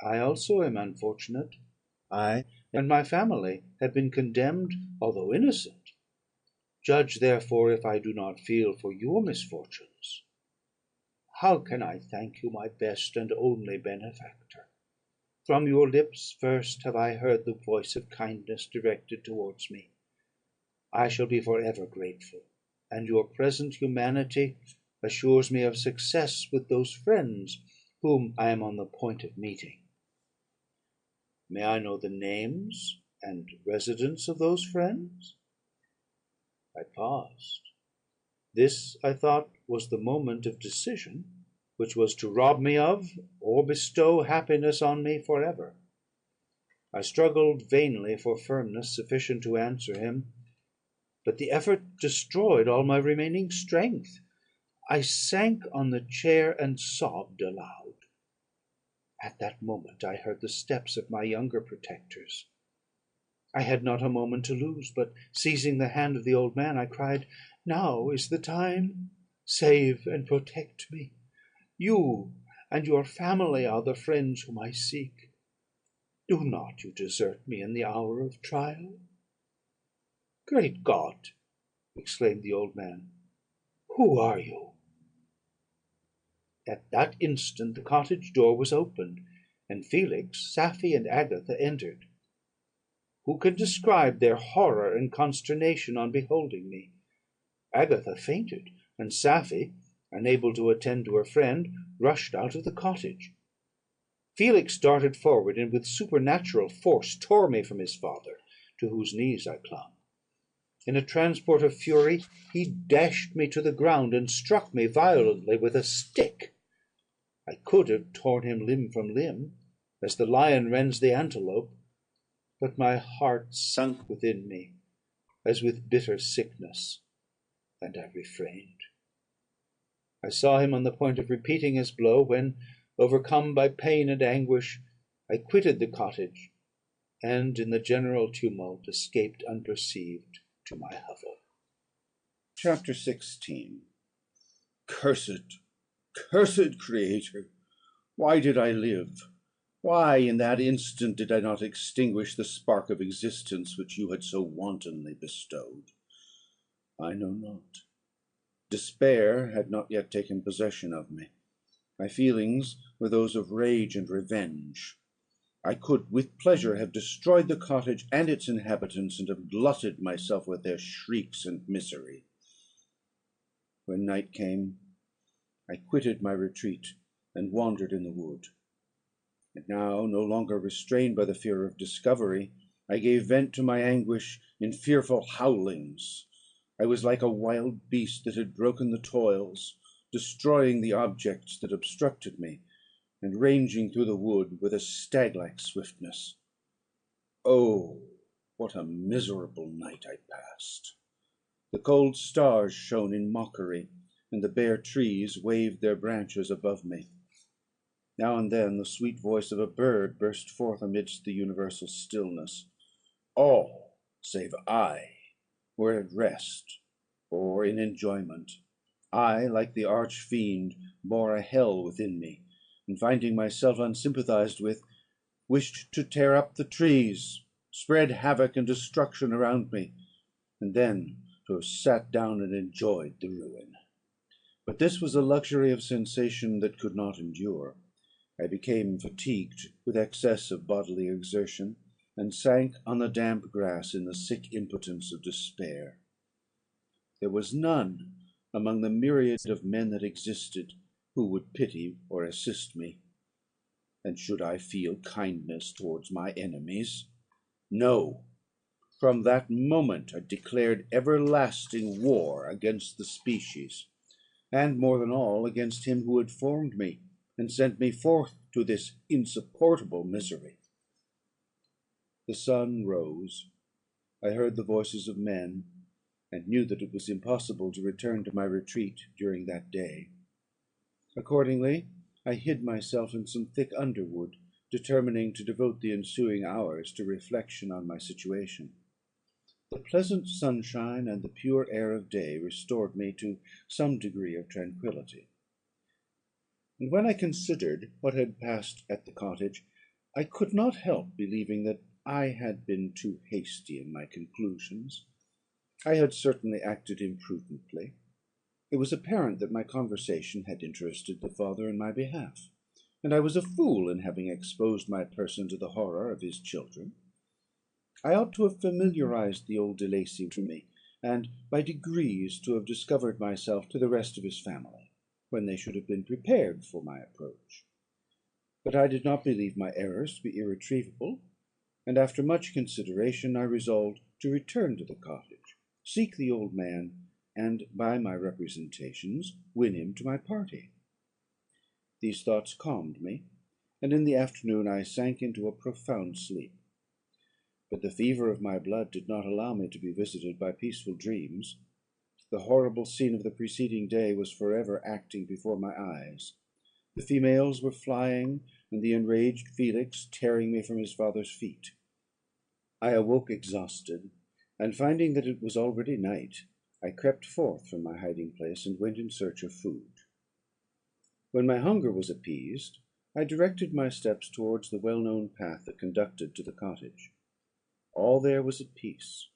I also am unfortunate. I and my family have been condemned, although innocent. Judge therefore if I do not feel for your misfortunes. How can I thank you, my best and only benefactor? From your lips first have I heard the voice of kindness directed towards me. I shall be for ever grateful, and your present humanity assures me of success with those friends whom I am on the point of meeting. May I know the names and residence of those friends?" I paused. This, I thought, was the moment of decision, which was to rob me of, or bestow happiness on me for ever. I struggled vainly for firmness sufficient to answer him, but the effort destroyed all my remaining strength. I sank on the chair and sobbed aloud. At that moment I heard the steps of my younger protectors. I had not a moment to lose, but, seizing the hand of the old man, I cried, "Now is the time. Save and protect me. You and your family are the friends whom I seek. Do not you desert me in the hour of trial." "Great God!" exclaimed the old man, "who are you?" At that instant the cottage door was opened, and Felix, Safie, and Agatha entered. Who can describe their horror and consternation on beholding me? Agatha fainted, and Safie, unable to attend to her friend, rushed out of the cottage. Felix darted forward, and with supernatural force tore me from his father, to whose knees I clung. In a transport of fury, he dashed me to the ground, and struck me violently with a stick. I could have torn him limb from limb, as the lion rends the antelope, but my heart sunk within me, as with bitter sickness, and I refrained. I saw him on the point of repeating his blow, when, overcome by pain and anguish, I quitted the cottage, and in the general tumult escaped unperceived to my hovel. Chapter 16. Cursed, cursed Creator! Why did I live? Why, in that instant, did I not extinguish the spark of existence which you had so wantonly bestowed? I know not. Despair had not yet taken possession of me. My feelings were those of rage and revenge. I could with pleasure have destroyed the cottage and its inhabitants, and have glutted myself with their shrieks and misery. When night came, I quitted my retreat, and wandered in the wood. And now, no longer restrained by the fear of discovery, I gave vent to my anguish in fearful howlings. I was like a wild beast that had broken the toils, destroying the objects that obstructed me, and ranging through the wood with a stag-like swiftness. Oh, what a miserable night I passed! The cold stars shone in mockery, and the bare trees waved their branches above me. Now and then the sweet voice of a bird burst forth amidst the universal stillness. All, save I, were at rest, or in enjoyment. I, like the arch-fiend, bore a hell within me, and finding myself unsympathized with, wished to tear up the trees, spread havoc and destruction around me, and then to have sat down and enjoyed the ruin. But this was a luxury of sensation that could not endure. I became fatigued with excess of bodily exertion, and sank on the damp grass in the sick impotence of despair. There was none among the myriad of men that existed who would pity or assist me. And should I feel kindness towards my enemies? No. From that moment I declared everlasting war against the species, and more than all against him who had formed me, and sent me forth to this insupportable misery. The sun rose. I heard the voices of men, and knew that it was impossible to return to my retreat during that day. Accordingly, I hid myself in some thick underwood, determining to devote the ensuing hours to reflection on my situation. The pleasant sunshine and the pure air of day restored me to some degree of tranquillity. And when I considered what had passed at the cottage, I could not help believing that I had been too hasty in my conclusions. I had certainly acted imprudently. It was apparent that my conversation had interested the father in my behalf, and I was a fool in having exposed my person to the horror of his children. I ought to have familiarized the old De Lacy to me, and by degrees to have discovered myself to the rest of his family, when they should have been prepared for my approach. But I did not believe my errors to be irretrievable, and after much consideration I resolved to return to the cottage, seek the old man, and by my representations win him to my party. These thoughts calmed me, and in the afternoon I sank into a profound sleep. But the fever of my blood did not allow me to be visited by peaceful dreams. The horrible scene of the preceding day was for ever acting before my eyes. The females were flying, and the enraged Felix tearing me from his father's feet. I awoke exhausted, and finding that it was already night, I crept forth from my hiding place, and went in search of food. When my hunger was appeased, I directed my steps towards the well-known path that conducted to the cottage. All there was at peace.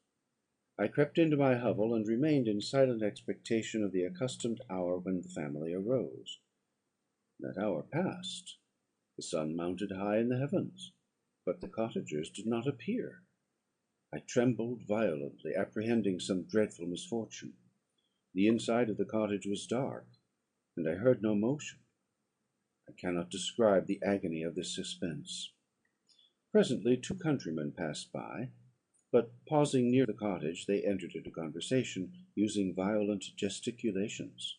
I crept into my hovel, and remained in silent expectation of the accustomed hour when the family arose. That hour passed. The sun mounted high in the heavens, but the cottagers did not appear. I trembled violently, apprehending some dreadful misfortune. The inside of the cottage was dark, and I heard no motion. I cannot describe the agony of this suspense. Presently 2 countrymen passed by, but pausing near the cottage, they entered into conversation, using violent gesticulations.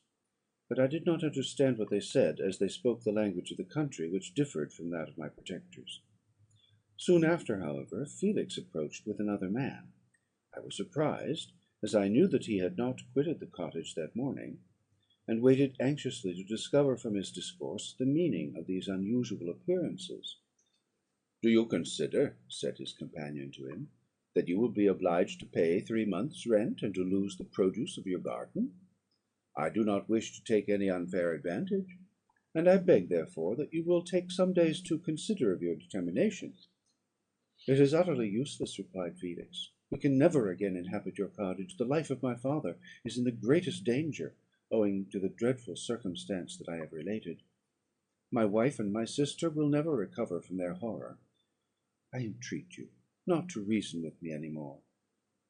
But I did not understand what they said, as they spoke the language of the country, which differed from that of my protectors. Soon after, however, Felix approached with another man. I was surprised, as I knew that he had not quitted the cottage that morning, and waited anxiously to discover from his discourse the meaning of these unusual appearances. "Do you consider," said his companion to him, "that you will be obliged to pay 3 months' rent, and to lose the produce of your garden? I do not wish to take any unfair advantage, and I beg, therefore, that you will take some days to consider of your determination." "It is utterly useless," replied Felix. "We can never again inhabit your cottage. The life of my father is in the greatest danger, owing to the dreadful circumstance that I have related. My wife and my sister will never recover from their horror. I entreat you not to reason with me any more.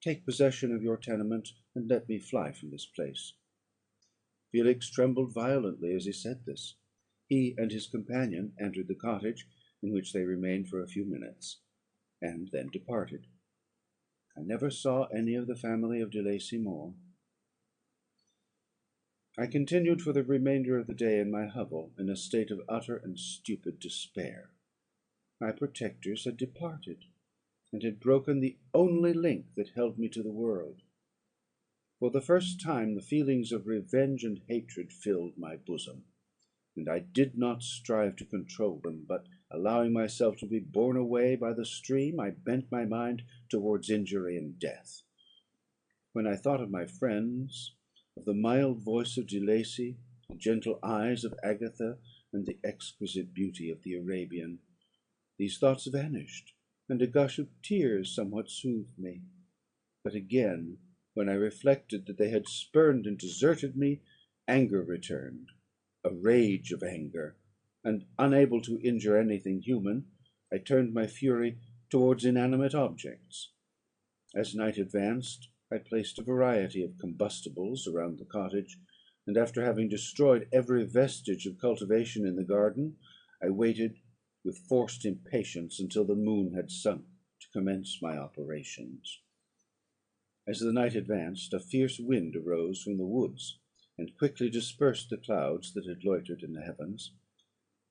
Take possession of your tenement, and let me fly from this place." Felix trembled violently as he said this. He and his companion entered the cottage, in which they remained for a few minutes, and then departed. I never saw any of the family of De Lacy more. I continued for the remainder of the day in my hovel, in a state of utter and stupid despair. My protectors had departed, and had broken the only link that held me to the world. For the first time the feelings of revenge and hatred filled my bosom, and I did not strive to control them, but, allowing myself to be borne away by the stream, I bent my mind towards injury and death. When I thought of my friends, of the mild voice of De Lacy, the gentle eyes of Agatha, and the exquisite beauty of the Arabian, these thoughts vanished, and a gush of tears somewhat soothed me. But again, when I reflected that they had spurned and deserted me, anger returned, a rage of anger, and, unable to injure anything human, I turned my fury towards inanimate objects. As night advanced, I placed a variety of combustibles around the cottage, and after having destroyed every vestige of cultivation in the garden, I waited with forced impatience until the moon had sunk to commence my operations. As the night advanced, a fierce wind arose from the woods, and quickly dispersed the clouds that had loitered in the heavens.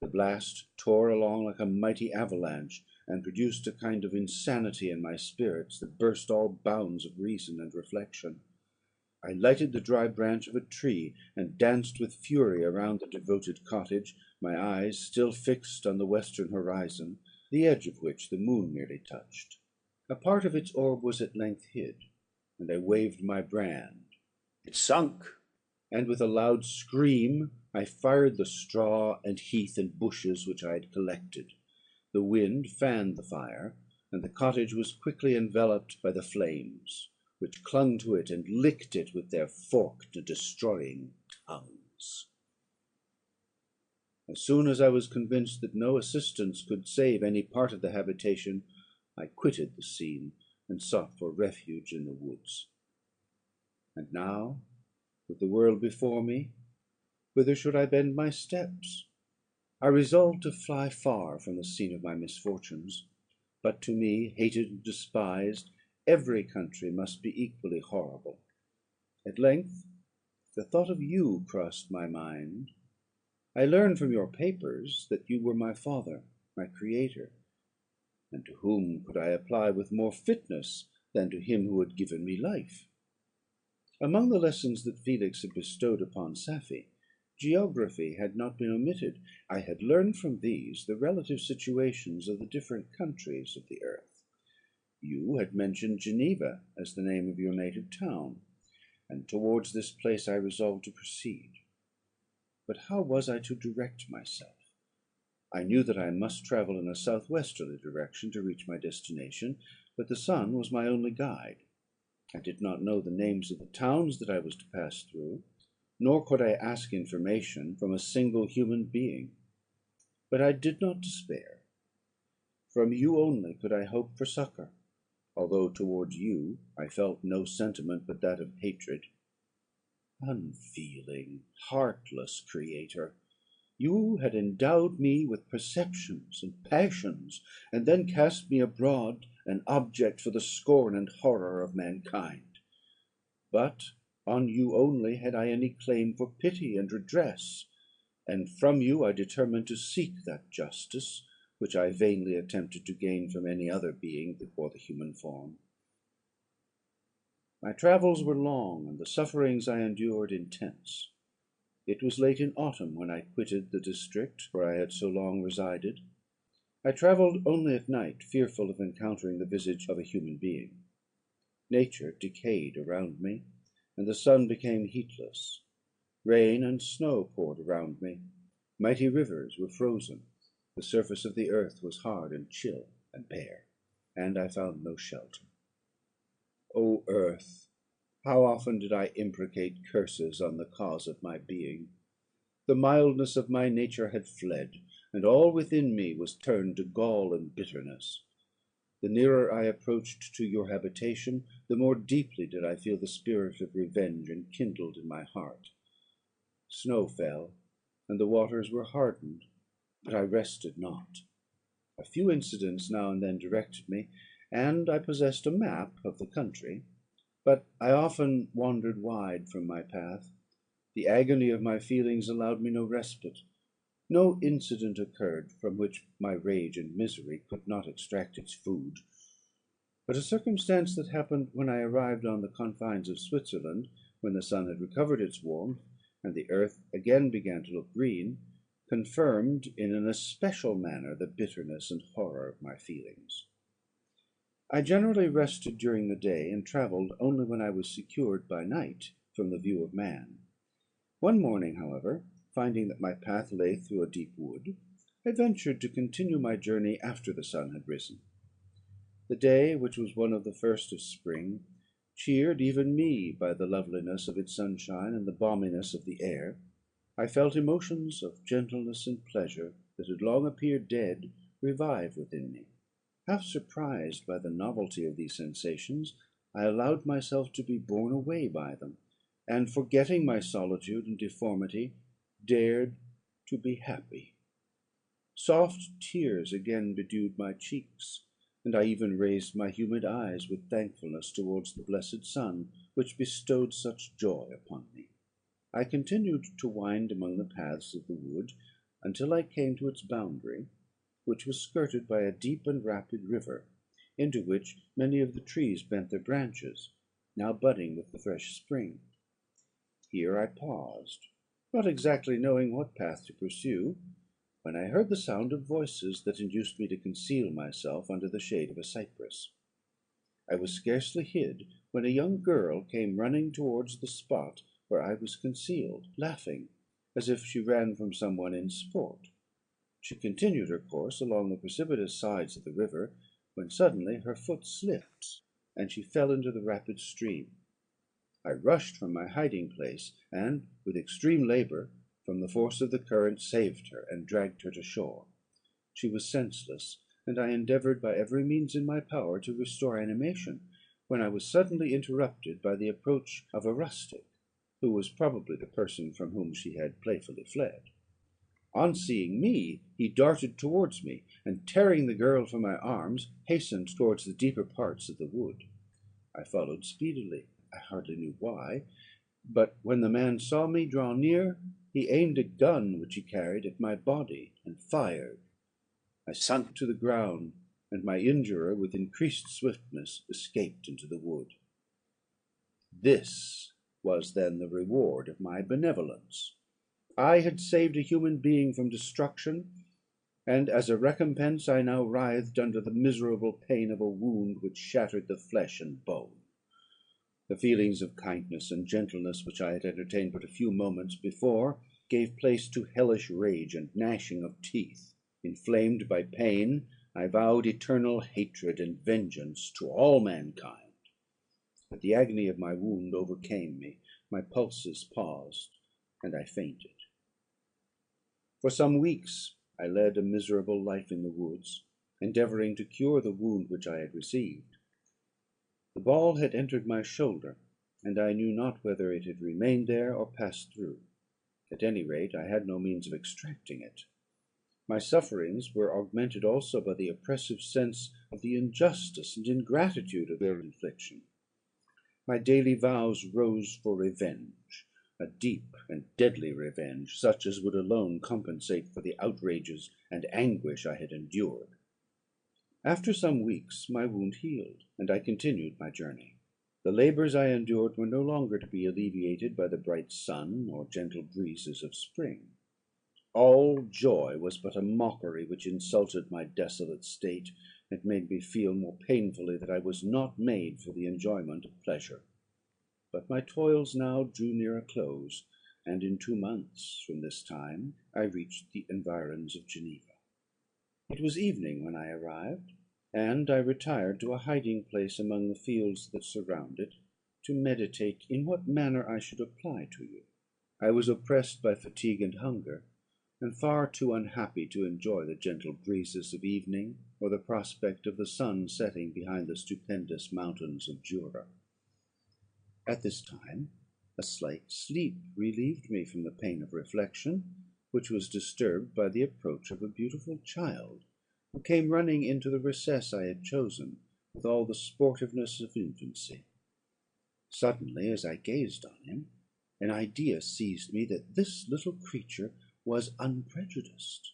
The blast tore along like a mighty avalanche, and produced a kind of insanity in my spirits that burst all bounds of reason and reflection. I lighted the dry branch of a tree, and danced with fury around the devoted cottage, my eyes still fixed on the western horizon, the edge of which the moon merely touched. A part of its orb was at length hid, and I waved my brand. It sunk, and with a loud scream I fired the straw and heath and bushes which I had collected. The wind fanned the fire, and the cottage was quickly enveloped by the flames, which clung to it and licked it with their forked and destroying tongues. As soon as I was convinced that no assistance could save any part of the habitation, I quitted the scene, and sought for refuge in the woods. And now, with the world before me, whither should I bend my steps? I resolved to fly far from the scene of my misfortunes; but to me, hated and despised, every country must be equally horrible. At length the thought of you crossed my mind. I learned from your papers that you were my father, my creator; and to whom could I apply with more fitness than to him who had given me life? Among the lessons that Felix had bestowed upon Safie, geography had not been omitted. I had learned from these the relative situations of the different countries of the earth. You had mentioned Geneva as the name of your native town, and towards this place I resolved to proceed. But how was I to direct myself? I knew that I must travel in a southwesterly direction to reach my destination, but the sun was my only guide. I did not know the names of the towns that I was to pass through, nor could I ask information from a single human being. But I did not despair. From you only could I hope for succour, although towards you I felt no sentiment but that of hatred. Unfeeling, heartless creator! You had endowed me with perceptions and passions, and then cast me abroad an object for the scorn and horror of mankind. But on you only had I any claim for pity and redress, and from you I determined to seek that justice which I vainly attempted to gain from any other being that wore the human form. My travels were long, and the sufferings I endured intense. It was late in autumn when I quitted the district where I had so long resided. I travelled only at night, fearful of encountering the visage of a human being. Nature decayed around me, and the sun became heatless. Rain and snow poured around me. Mighty rivers were frozen. The surface of the earth was hard and chill and bare, and I found no shelter. O earth! How often did I imprecate curses on the cause of my being! The mildness of my nature had fled, and all within me was turned to gall and bitterness. The nearer I approached to your habitation, the more deeply did I feel the spirit of revenge enkindled in my heart. Snow fell, and the waters were hardened, but I rested not. A few incidents now and then directed me, and I possessed a map of the country; but I often wandered wide from my path. The agony of my feelings allowed me no respite. No incident occurred from which my rage and misery could not extract its food. But a circumstance that happened when I arrived on the confines of Switzerland, when the sun had recovered its warmth, and the earth again began to look green, confirmed in an especial manner the bitterness and horror of my feelings. I generally rested during the day, and travelled only when I was secured by night from the view of man. One morning, however, finding that my path lay through a deep wood, I ventured to continue my journey after the sun had risen. The day, which was one of the first of spring, cheered even me by the loveliness of its sunshine and the balminess of the air. I felt emotions of gentleness and pleasure that had long appeared dead revive within me. Half surprised by the novelty of these sensations, I allowed myself to be borne away by them, and, forgetting my solitude and deformity, dared to be happy. Soft tears again bedewed my cheeks, and I even raised my humid eyes with thankfulness towards the blessed sun, which bestowed such joy upon me. I continued to wind among the paths of the wood, until I came to its boundary, which was skirted by a deep and rapid river, into which many of the trees bent their branches, now budding with the fresh spring. Here I paused, not exactly knowing what path to pursue, when I heard the sound of voices that induced me to conceal myself under the shade of a cypress. I was scarcely hid, when a young girl came running towards the spot where I was concealed, laughing, as if she ran from some one in sport. She continued her course along the precipitous sides of the river, when suddenly her foot slipped, and she fell into the rapid stream. I rushed from my hiding place, and, with extreme labour, from the force of the current saved her, and dragged her to shore. She was senseless, and I endeavoured by every means in my power to restore animation, when I was suddenly interrupted by the approach of a rustic, who was probably the person from whom she had playfully fled. On seeing me, he darted towards me, and tearing the girl from my arms, hastened towards the deeper parts of the wood. I followed speedily. I hardly knew why, but when the man saw me draw near, he aimed a gun which he carried at my body, and fired. I sunk to the ground, and my injurer, with increased swiftness, escaped into the wood. This was then the reward of my benevolence. I had saved a human being from destruction, and as a recompense I now writhed under the miserable pain of a wound which shattered the flesh and bone. The feelings of kindness and gentleness which I had entertained but a few moments before gave place to hellish rage and gnashing of teeth. Inflamed by pain, I vowed eternal hatred and vengeance to all mankind. But the agony of my wound overcame me, my pulses paused, and I fainted. For some weeks I led a miserable life in the woods, endeavouring to cure the wound which I had received. The ball had entered my shoulder, and I knew not whether it had remained there or passed through. At any rate, I had no means of extracting it. My sufferings were augmented also by the oppressive sense of the injustice and ingratitude of their infliction. My daily vows rose for revenge, a deep and deadly revenge, such as would alone compensate for the outrages and anguish I had endured. After some weeks my wound healed, and I continued my journey. The labours I endured were no longer to be alleviated by the bright sun or gentle breezes of spring. All joy was but a mockery which insulted my desolate state, and made me feel more painfully that I was not made for the enjoyment of pleasure. But my toils now drew near a close, and in 2 months from this time I reached the environs of Geneva. It was evening when I arrived, and I retired to a hiding place among the fields that surround it, to meditate in what manner I should apply to you. I was oppressed by fatigue and hunger, and far too unhappy to enjoy the gentle breezes of evening, or the prospect of the sun setting behind the stupendous mountains of Jura. At this time a slight sleep relieved me from the pain of reflection, which was disturbed by the approach of a beautiful child, who came running into the recess I had chosen, with all the sportiveness of infancy. Suddenly, as I gazed on him, an idea seized me that this little creature was unprejudiced,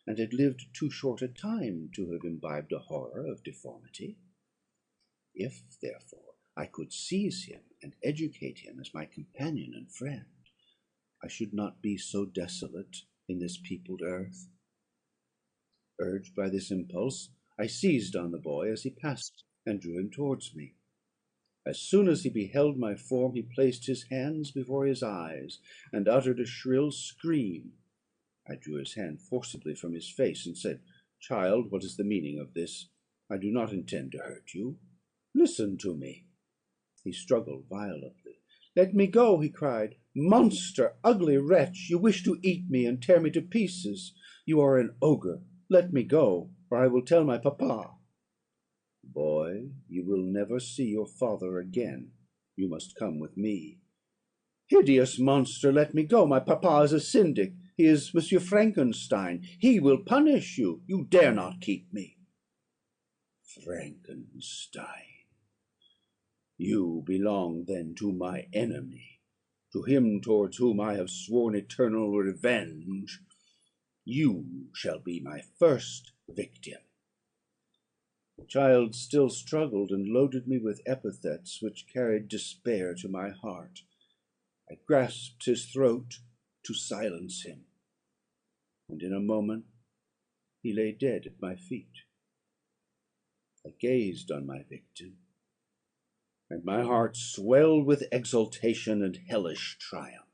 and had lived too short a time to have imbibed a horror of deformity. If, therefore, I could seize him and educate him as my companion and friend, I should not be so desolate in this peopled earth. Urged by this impulse, I seized on the boy as he passed, and drew him towards me. As soon as he beheld my form, he placed his hands before his eyes, and uttered a shrill scream. I drew his hand forcibly from his face, and said, "Child, what is the meaning of this? I do not intend to hurt you. Listen to me." He struggled violently. "Let me go," he cried. "Monster, ugly wretch, you wish to eat me and tear me to pieces. You are an ogre. Let me go, or I will tell my papa." "Boy, you will never see your father again. You must come with me." "Hideous monster, let me go. My papa is a syndic. He is Monsieur Frankenstein. He will punish you. You dare not keep me." "Frankenstein! You belong then to my enemy, to him towards whom I have sworn eternal revenge. You shall be my first victim." The child still struggled, and loaded me with epithets which carried despair to my heart. I grasped his throat to silence him, and in a moment he lay dead at my feet. I gazed on my victim, and my heart swelled with exultation and hellish triumph.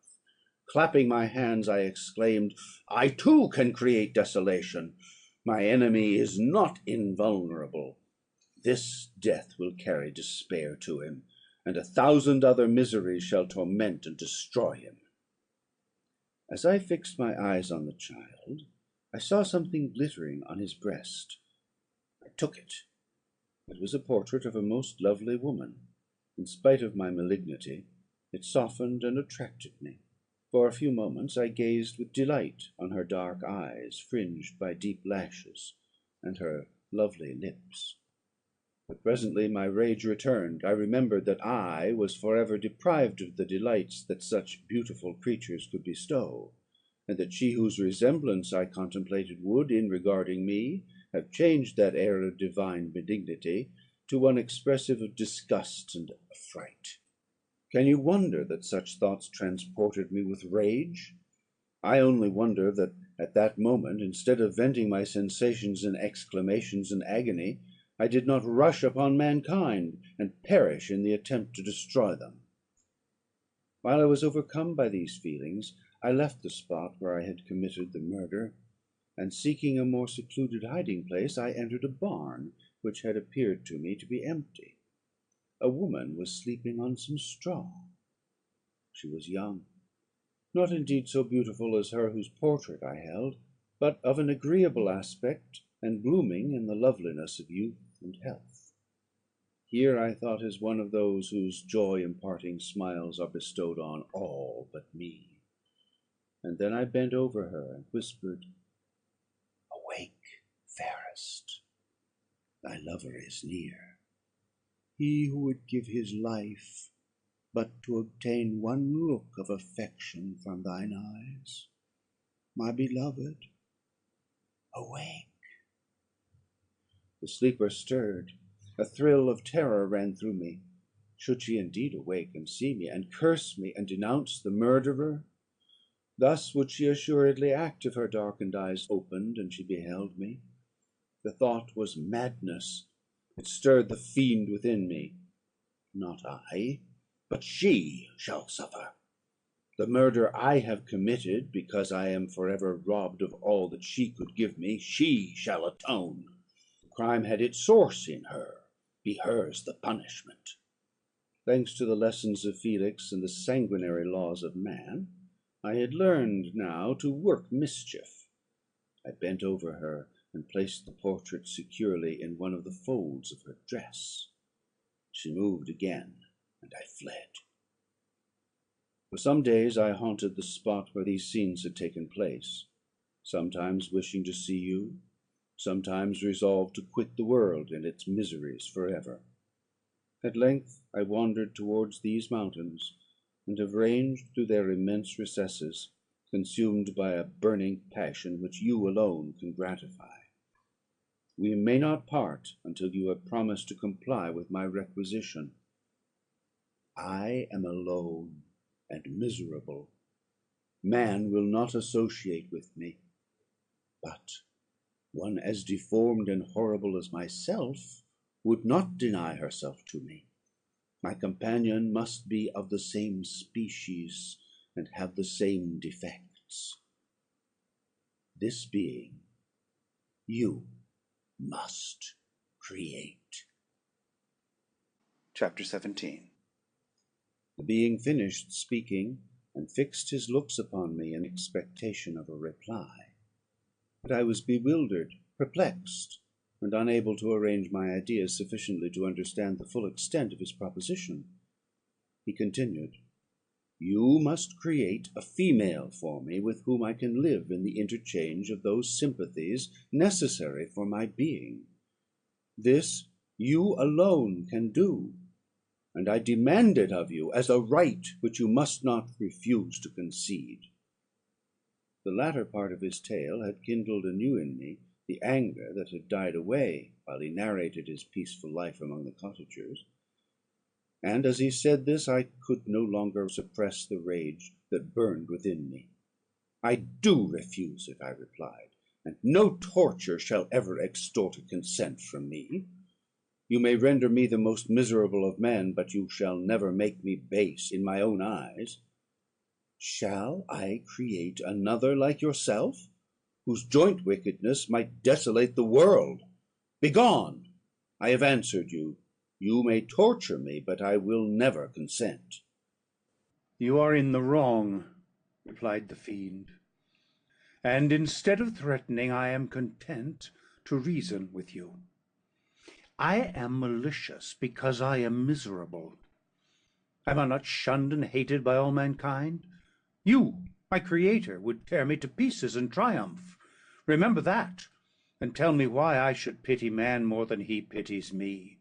Clapping my hands, I exclaimed, "I too can create desolation. My enemy is not invulnerable. This death will carry despair to him, and 1,000 other miseries shall torment and destroy him." As I fixed my eyes on the child, I saw something glittering on his breast. I took it. It was a portrait of a most lovely woman. In spite of my malignity, it softened and attracted me. For a few moments I gazed with delight on her dark eyes, fringed by deep lashes, and her lovely lips. But presently my rage returned. I remembered that I was forever deprived of the delights that such beautiful creatures could bestow, and that she whose resemblance I contemplated would, in regarding me, have changed that air of divine benignity to one expressive of disgust and affright. Can you wonder that such thoughts transported me with rage? I only wonder that at that moment, instead of venting my sensations in exclamations and agony, I did not rush upon mankind, and perish in the attempt to destroy them. While I was overcome by these feelings, I left the spot where I had committed the murder, and seeking a more secluded hiding place, I entered a barn which had appeared to me to be empty. A woman was sleeping on some straw. She was young, not indeed so beautiful as her whose portrait I held, but of an agreeable aspect, and blooming in the loveliness of youth and health. Here I thought is one of those whose joy-imparting smiles are bestowed on all but me. And then I bent over her and whispered, "Awake, fairest, thy lover is near. He who would give his life but to obtain one look of affection from thine eyes. My beloved, awake." The sleeper stirred. A thrill of terror ran through me. Should she indeed awake and see me, and curse me, and denounce the murderer? Thus would she assuredly act if her darkened eyes opened and she beheld me. The thought was madness. It stirred the fiend within me. Not I, but she shall suffer. The murder I have committed, because I am forever robbed of all that she could give me, she shall atone. The crime had its source in her. Be hers the punishment. Thanks to the lessons of Felix and the sanguinary laws of man, I had learned now to work mischief. I bent over her and placed the portrait securely in one of the folds of her dress. She moved again, and I fled. For some days I haunted the spot where these scenes had taken place, sometimes wishing to see you, sometimes resolved to quit the world and its miseries for ever. At length I wandered towards these mountains, and have ranged through their immense recesses, consumed by a burning passion which you alone can gratify. We may not part until you have promised to comply with my requisition. I am alone and miserable. Man will not associate with me, but one as deformed and horrible as myself would not deny herself to me. My companion must be of the same species, and have the same defects. This being you must create. Chapter 17. The being finished speaking, and fixed his looks upon me in expectation of a reply. But I was bewildered, perplexed, and unable to arrange my ideas sufficiently to understand the full extent of his proposition. He continued, "You must create a female for me, with whom I can live in the interchange of those sympathies necessary for my being. This you alone can do, and I demand it of you as a right which you must not refuse to concede." The latter part of his tale had kindled anew in me the anger that had died away while he narrated his peaceful life among the cottagers; and as he said this, I could no longer suppress the rage that burned within me. "I do refuse it," I replied, "and no torture shall ever extort a consent from me. You may render me the most miserable of men, but you shall never make me base in my own eyes. Shall I create another like yourself, whose joint wickedness might desolate the world? Begone! I have answered you. You may torture me, but I will never consent." "You are in the wrong. replied the fiend. And instead of threatening, I am content to reason with you. I am malicious because I am miserable. Am I not shunned and hated by all mankind? You, my creator, would tear me to pieces in triumph. Remember that, and tell me why I should pity man more than he pities me.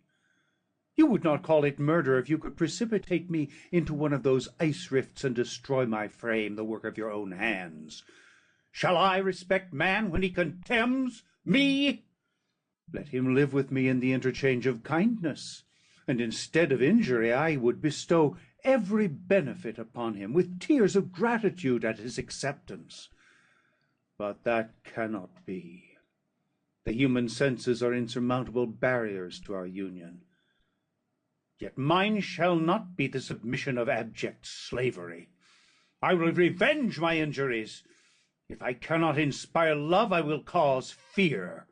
You would not call it murder if you could precipitate me into one of those ice rifts and destroy my frame, the work of your own hands. Shall I respect man when he contemns me? Let him live with me in the interchange of kindness, and instead of injury I would bestow every benefit upon him, with tears of gratitude at his acceptance. But that cannot be. The human senses are insurmountable barriers to our union. Yet mine shall not be the submission of abject slavery. I will revenge my injuries. If I cannot inspire love, I will cause fear,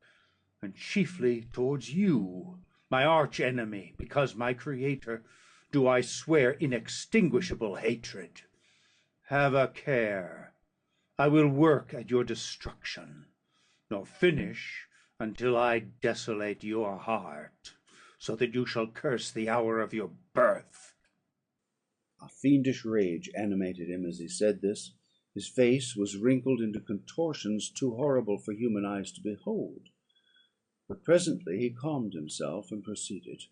and chiefly towards you, my arch-enemy, because my creator, do I swear inextinguishable hatred. Have a care. I will work at your destruction, nor finish until I desolate your heart, so that you shall curse the hour of your birth. A fiendish rage animated him as he said this. His face was wrinkled into contortions too horrible for human eyes to behold. But presently he calmed himself and proceeded.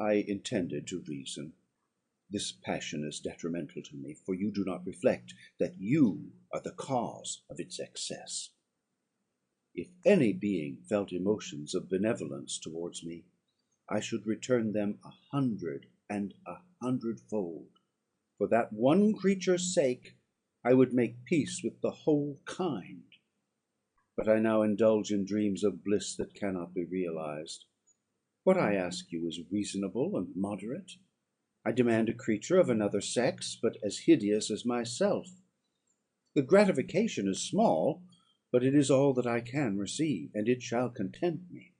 I intended to reason. This passion is detrimental to me, for you do not reflect that you are the cause of its excess. If any being felt emotions of benevolence towards me, I should return them 100 and 100-fold. For that one creature's sake, I would make peace with the whole kind. But I now indulge in dreams of bliss that cannot be realized. What I ask you is reasonable and moderate. I demand a creature of another sex, but as hideous as myself. The gratification is small, but it is all that I can receive, and it shall content me.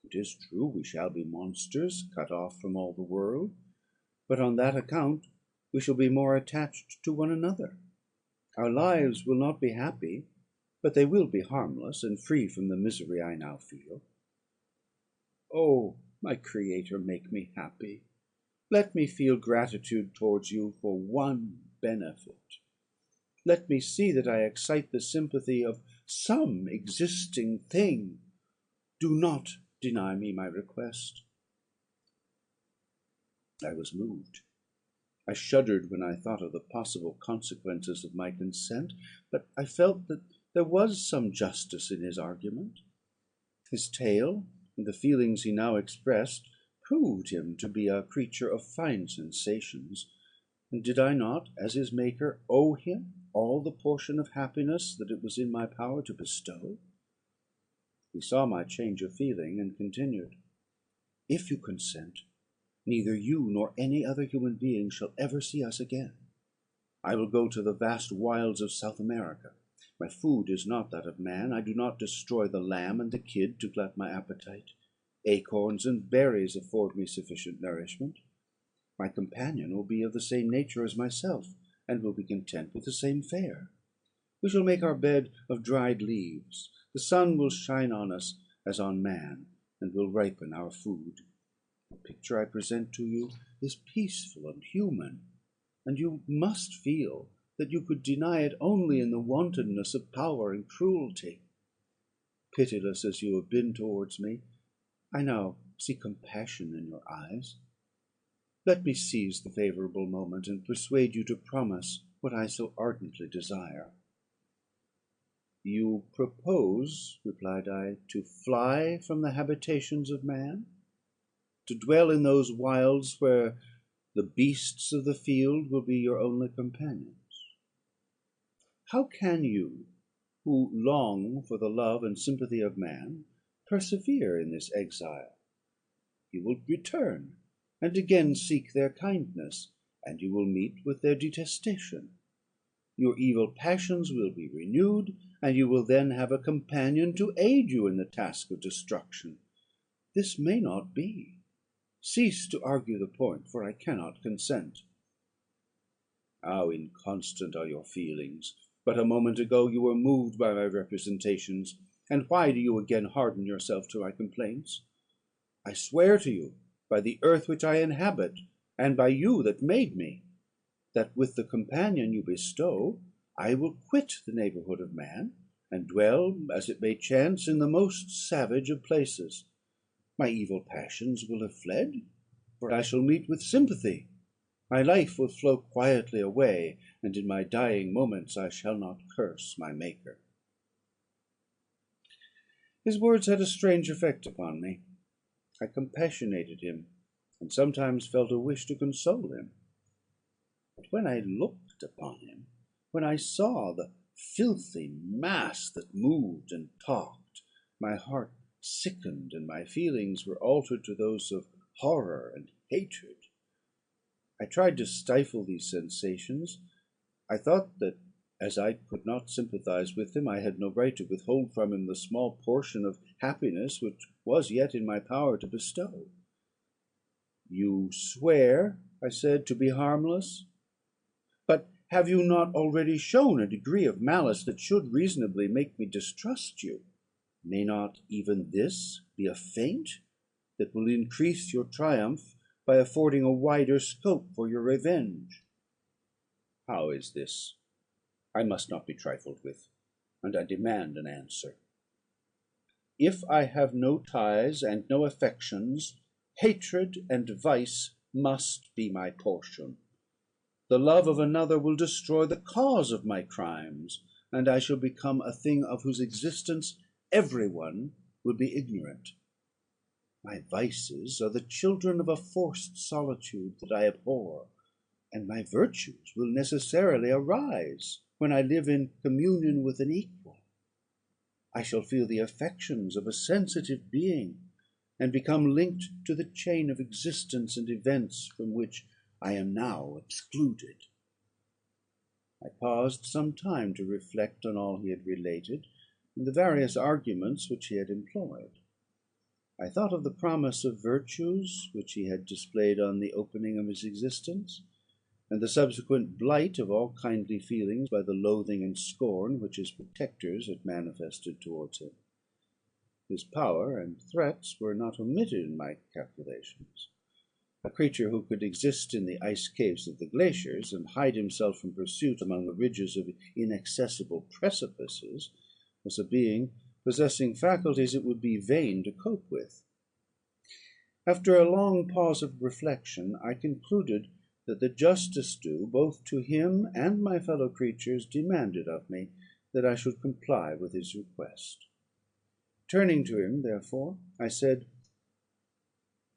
It is true we shall be monsters, cut off from all the world, but on that account we shall be more attached to one another. Our lives will not be happy, but they will be harmless and free from the misery I now feel. Oh, my Creator, make me happy. Let me feel gratitude towards you for one benefit. Let me see that I excite the sympathy of some existing thing. Do not deny me my request. I was moved. I shuddered when I thought of the possible consequences of my consent, but I felt that there was some justice in his argument. His tale, and the feelings he now expressed, proved him to be a creature of fine sensations, and did I not, as his maker, owe him all the portion of happiness that it was in my power to bestow? He saw my change of feeling, and continued, "If you consent, neither you nor any other human being shall ever see us again. I will go to the vast wilds of South America. My food is not that of man. I do not destroy the lamb and the kid to glut my appetite. Acorns and berries afford me sufficient nourishment. My companion will be of the same nature as myself, and will be content with the same fare. We shall make our bed of dried leaves. The sun will shine on us as on man, and will ripen our food. The picture I present to you is peaceful and human, and you must feel that you could deny it only in the wantonness of power and cruelty. Pitiless as you have been towards me, I now see compassion in your eyes. Let me seize the favourable moment, and persuade you to promise what I so ardently desire." "You propose," replied I, "to fly from the habitations of man? To dwell in those wilds where the beasts of the field will be your only companions? How can you, who long for the love and sympathy of man, persevere in this exile? You will return, and again seek their kindness, and you will meet with their detestation. Your evil passions will be renewed, and you will then have a companion to aid you in the task of destruction. This may not be. Cease to argue the point, for I cannot consent." How inconstant are your feelings! But a moment ago you were moved by my representations, and why do you again harden yourself to my complaints? I swear to you, by the earth which I inhabit, and by you that made me, that with the companion you bestow, I will quit the neighbourhood of man, and dwell, as it may chance, in the most savage of places. My evil passions will have fled, for I shall meet with sympathy. My life will flow quietly away, and in my dying moments I shall not curse my Maker." His words had a strange effect upon me. I compassionated him, and sometimes felt a wish to console him. But when I looked upon him, when I saw the filthy mass that moved and talked, my heart sickened, and my feelings were altered to those of horror and hatred. I tried to stifle these sensations. I thought that, as I could not sympathise with him, I had no right to withhold from him the small portion of happiness which was yet in my power to bestow. "You swear," I said, "to be harmless? But have you not already shown a degree of malice that should reasonably make me distrust you? May not even this be a feint that will increase your triumph by affording a wider scope for your revenge?" "How is this? I must not be trifled with, and I demand an answer. If I have no ties and no affections, hatred and vice must be my portion. The love of another will destroy the cause of my crimes, and I shall become a thing of whose existence every one will be ignorant. My vices are the children of a forced solitude that I abhor, and my virtues will necessarily arise when I live in communion with an equal. I shall feel the affections of a sensitive being, and become linked to the chain of existence and events from which I am now excluded." I paused some time to reflect on all he had related, and the various arguments which he had employed. I thought of the promise of virtues which he had displayed on the opening of his existence, and the subsequent blight of all kindly feelings by the loathing and scorn which his protectors had manifested towards him. His power and threats were not omitted in my calculations. A creature who could exist in the ice caves of the glaciers, and hide himself from pursuit among the ridges of inaccessible precipices, was a being possessing faculties it would be vain to cope with. After a long pause of reflection, I concluded that the justice due both to him and my fellow creatures demanded of me that I should comply with his request. Turning to him, therefore, I said,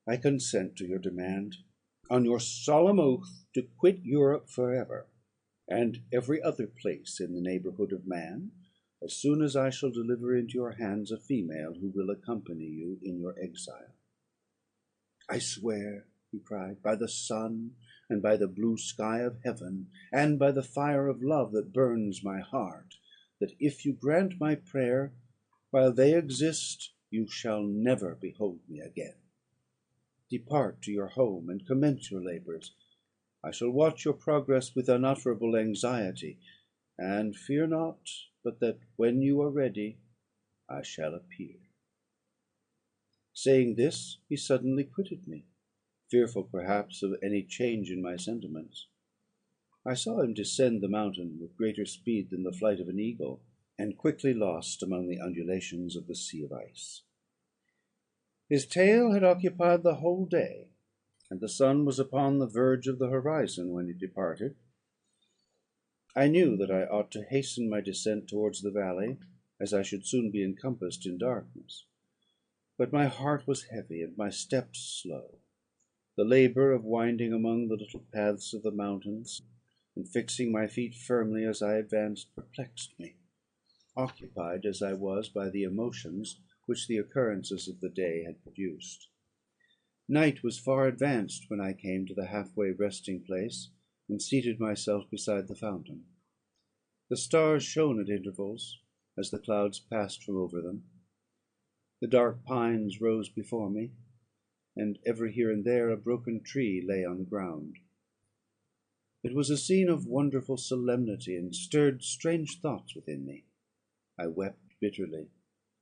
"I consent to your demand, on your solemn oath to quit Europe for ever, and every other place in the neighbourhood of man, as soon as I shall deliver into your hands a female who will accompany you in your exile." "I swear," he cried, "by the sun, and by the blue sky of heaven, and by the fire of love that burns my heart, that if you grant my prayer, while they exist, you shall never behold me again. Depart to your home, and commence your labours. I shall watch your progress with unutterable anxiety, and fear not but that, when you are ready, I shall appear." Saying this, he suddenly quitted me, fearful perhaps of any change in my sentiments. I saw him descend the mountain with greater speed than the flight of an eagle, and quickly lost among the undulations of the sea of ice. His tale had occupied the whole day, and the sun was upon the verge of the horizon when he departed. I knew that I ought to hasten my descent towards the valley, as I should soon be encompassed in darkness. But my heart was heavy, and my steps slow. The labour of winding among the little paths of the mountains, and fixing my feet firmly as I advanced, perplexed me, occupied as I was by the emotions which the occurrences of the day had produced. Night was far advanced when I came to the half-way resting place, and seated myself beside the fountain. The stars shone at intervals, as the clouds passed from over them. The dark pines rose before me, and every here and there a broken tree lay on the ground. It was a scene of wonderful solemnity, and stirred strange thoughts within me. I wept bitterly,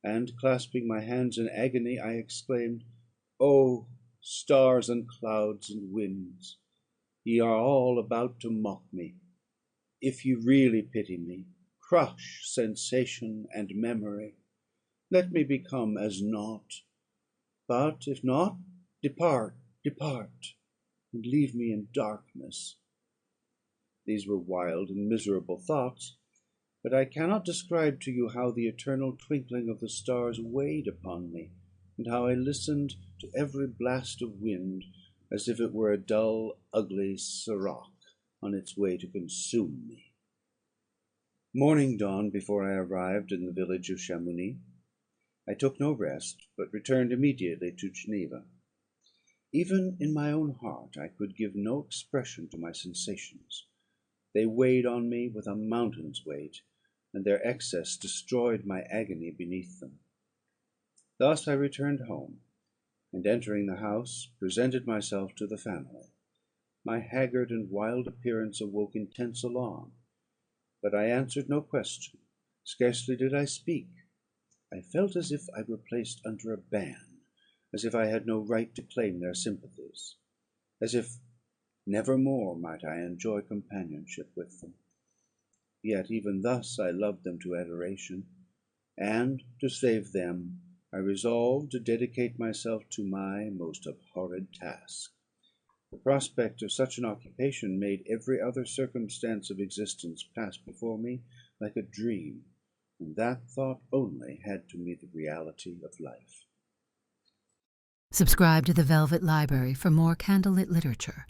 and, clasping my hands in agony, I exclaimed, "O stars and clouds and winds, ye are all about to mock me. If ye really pity me, crush sensation and memory. Let me become as naught. But if not, depart, depart, and leave me in darkness." These were wild and miserable thoughts, but I cannot describe to you how the eternal twinkling of the stars weighed upon me, and how I listened to every blast of wind, as if it were a dull, ugly sirocco on its way to consume me. Morning dawned before I arrived in the village of Chamounix. I took no rest, but returned immediately to Geneva. Even in my own heart I could give no expression to my sensations. They weighed on me with a mountain's weight, and their excess destroyed my agony beneath them. Thus I returned home, and, entering the house, presented myself to the family. My haggard and wild appearance awoke intense alarm, but I answered no question. Scarcely did I speak. I felt as if I were placed under a ban, as if I had no right to claim their sympathies, as if never more might I enjoy companionship with them. Yet even thus I loved them to adoration, and, to save them, I resolved to dedicate myself to my most abhorred task. The prospect of such an occupation made every other circumstance of existence pass before me like a dream, and that thought only had to me the reality of life. Subscribe to the Velvet Library for more candlelit literature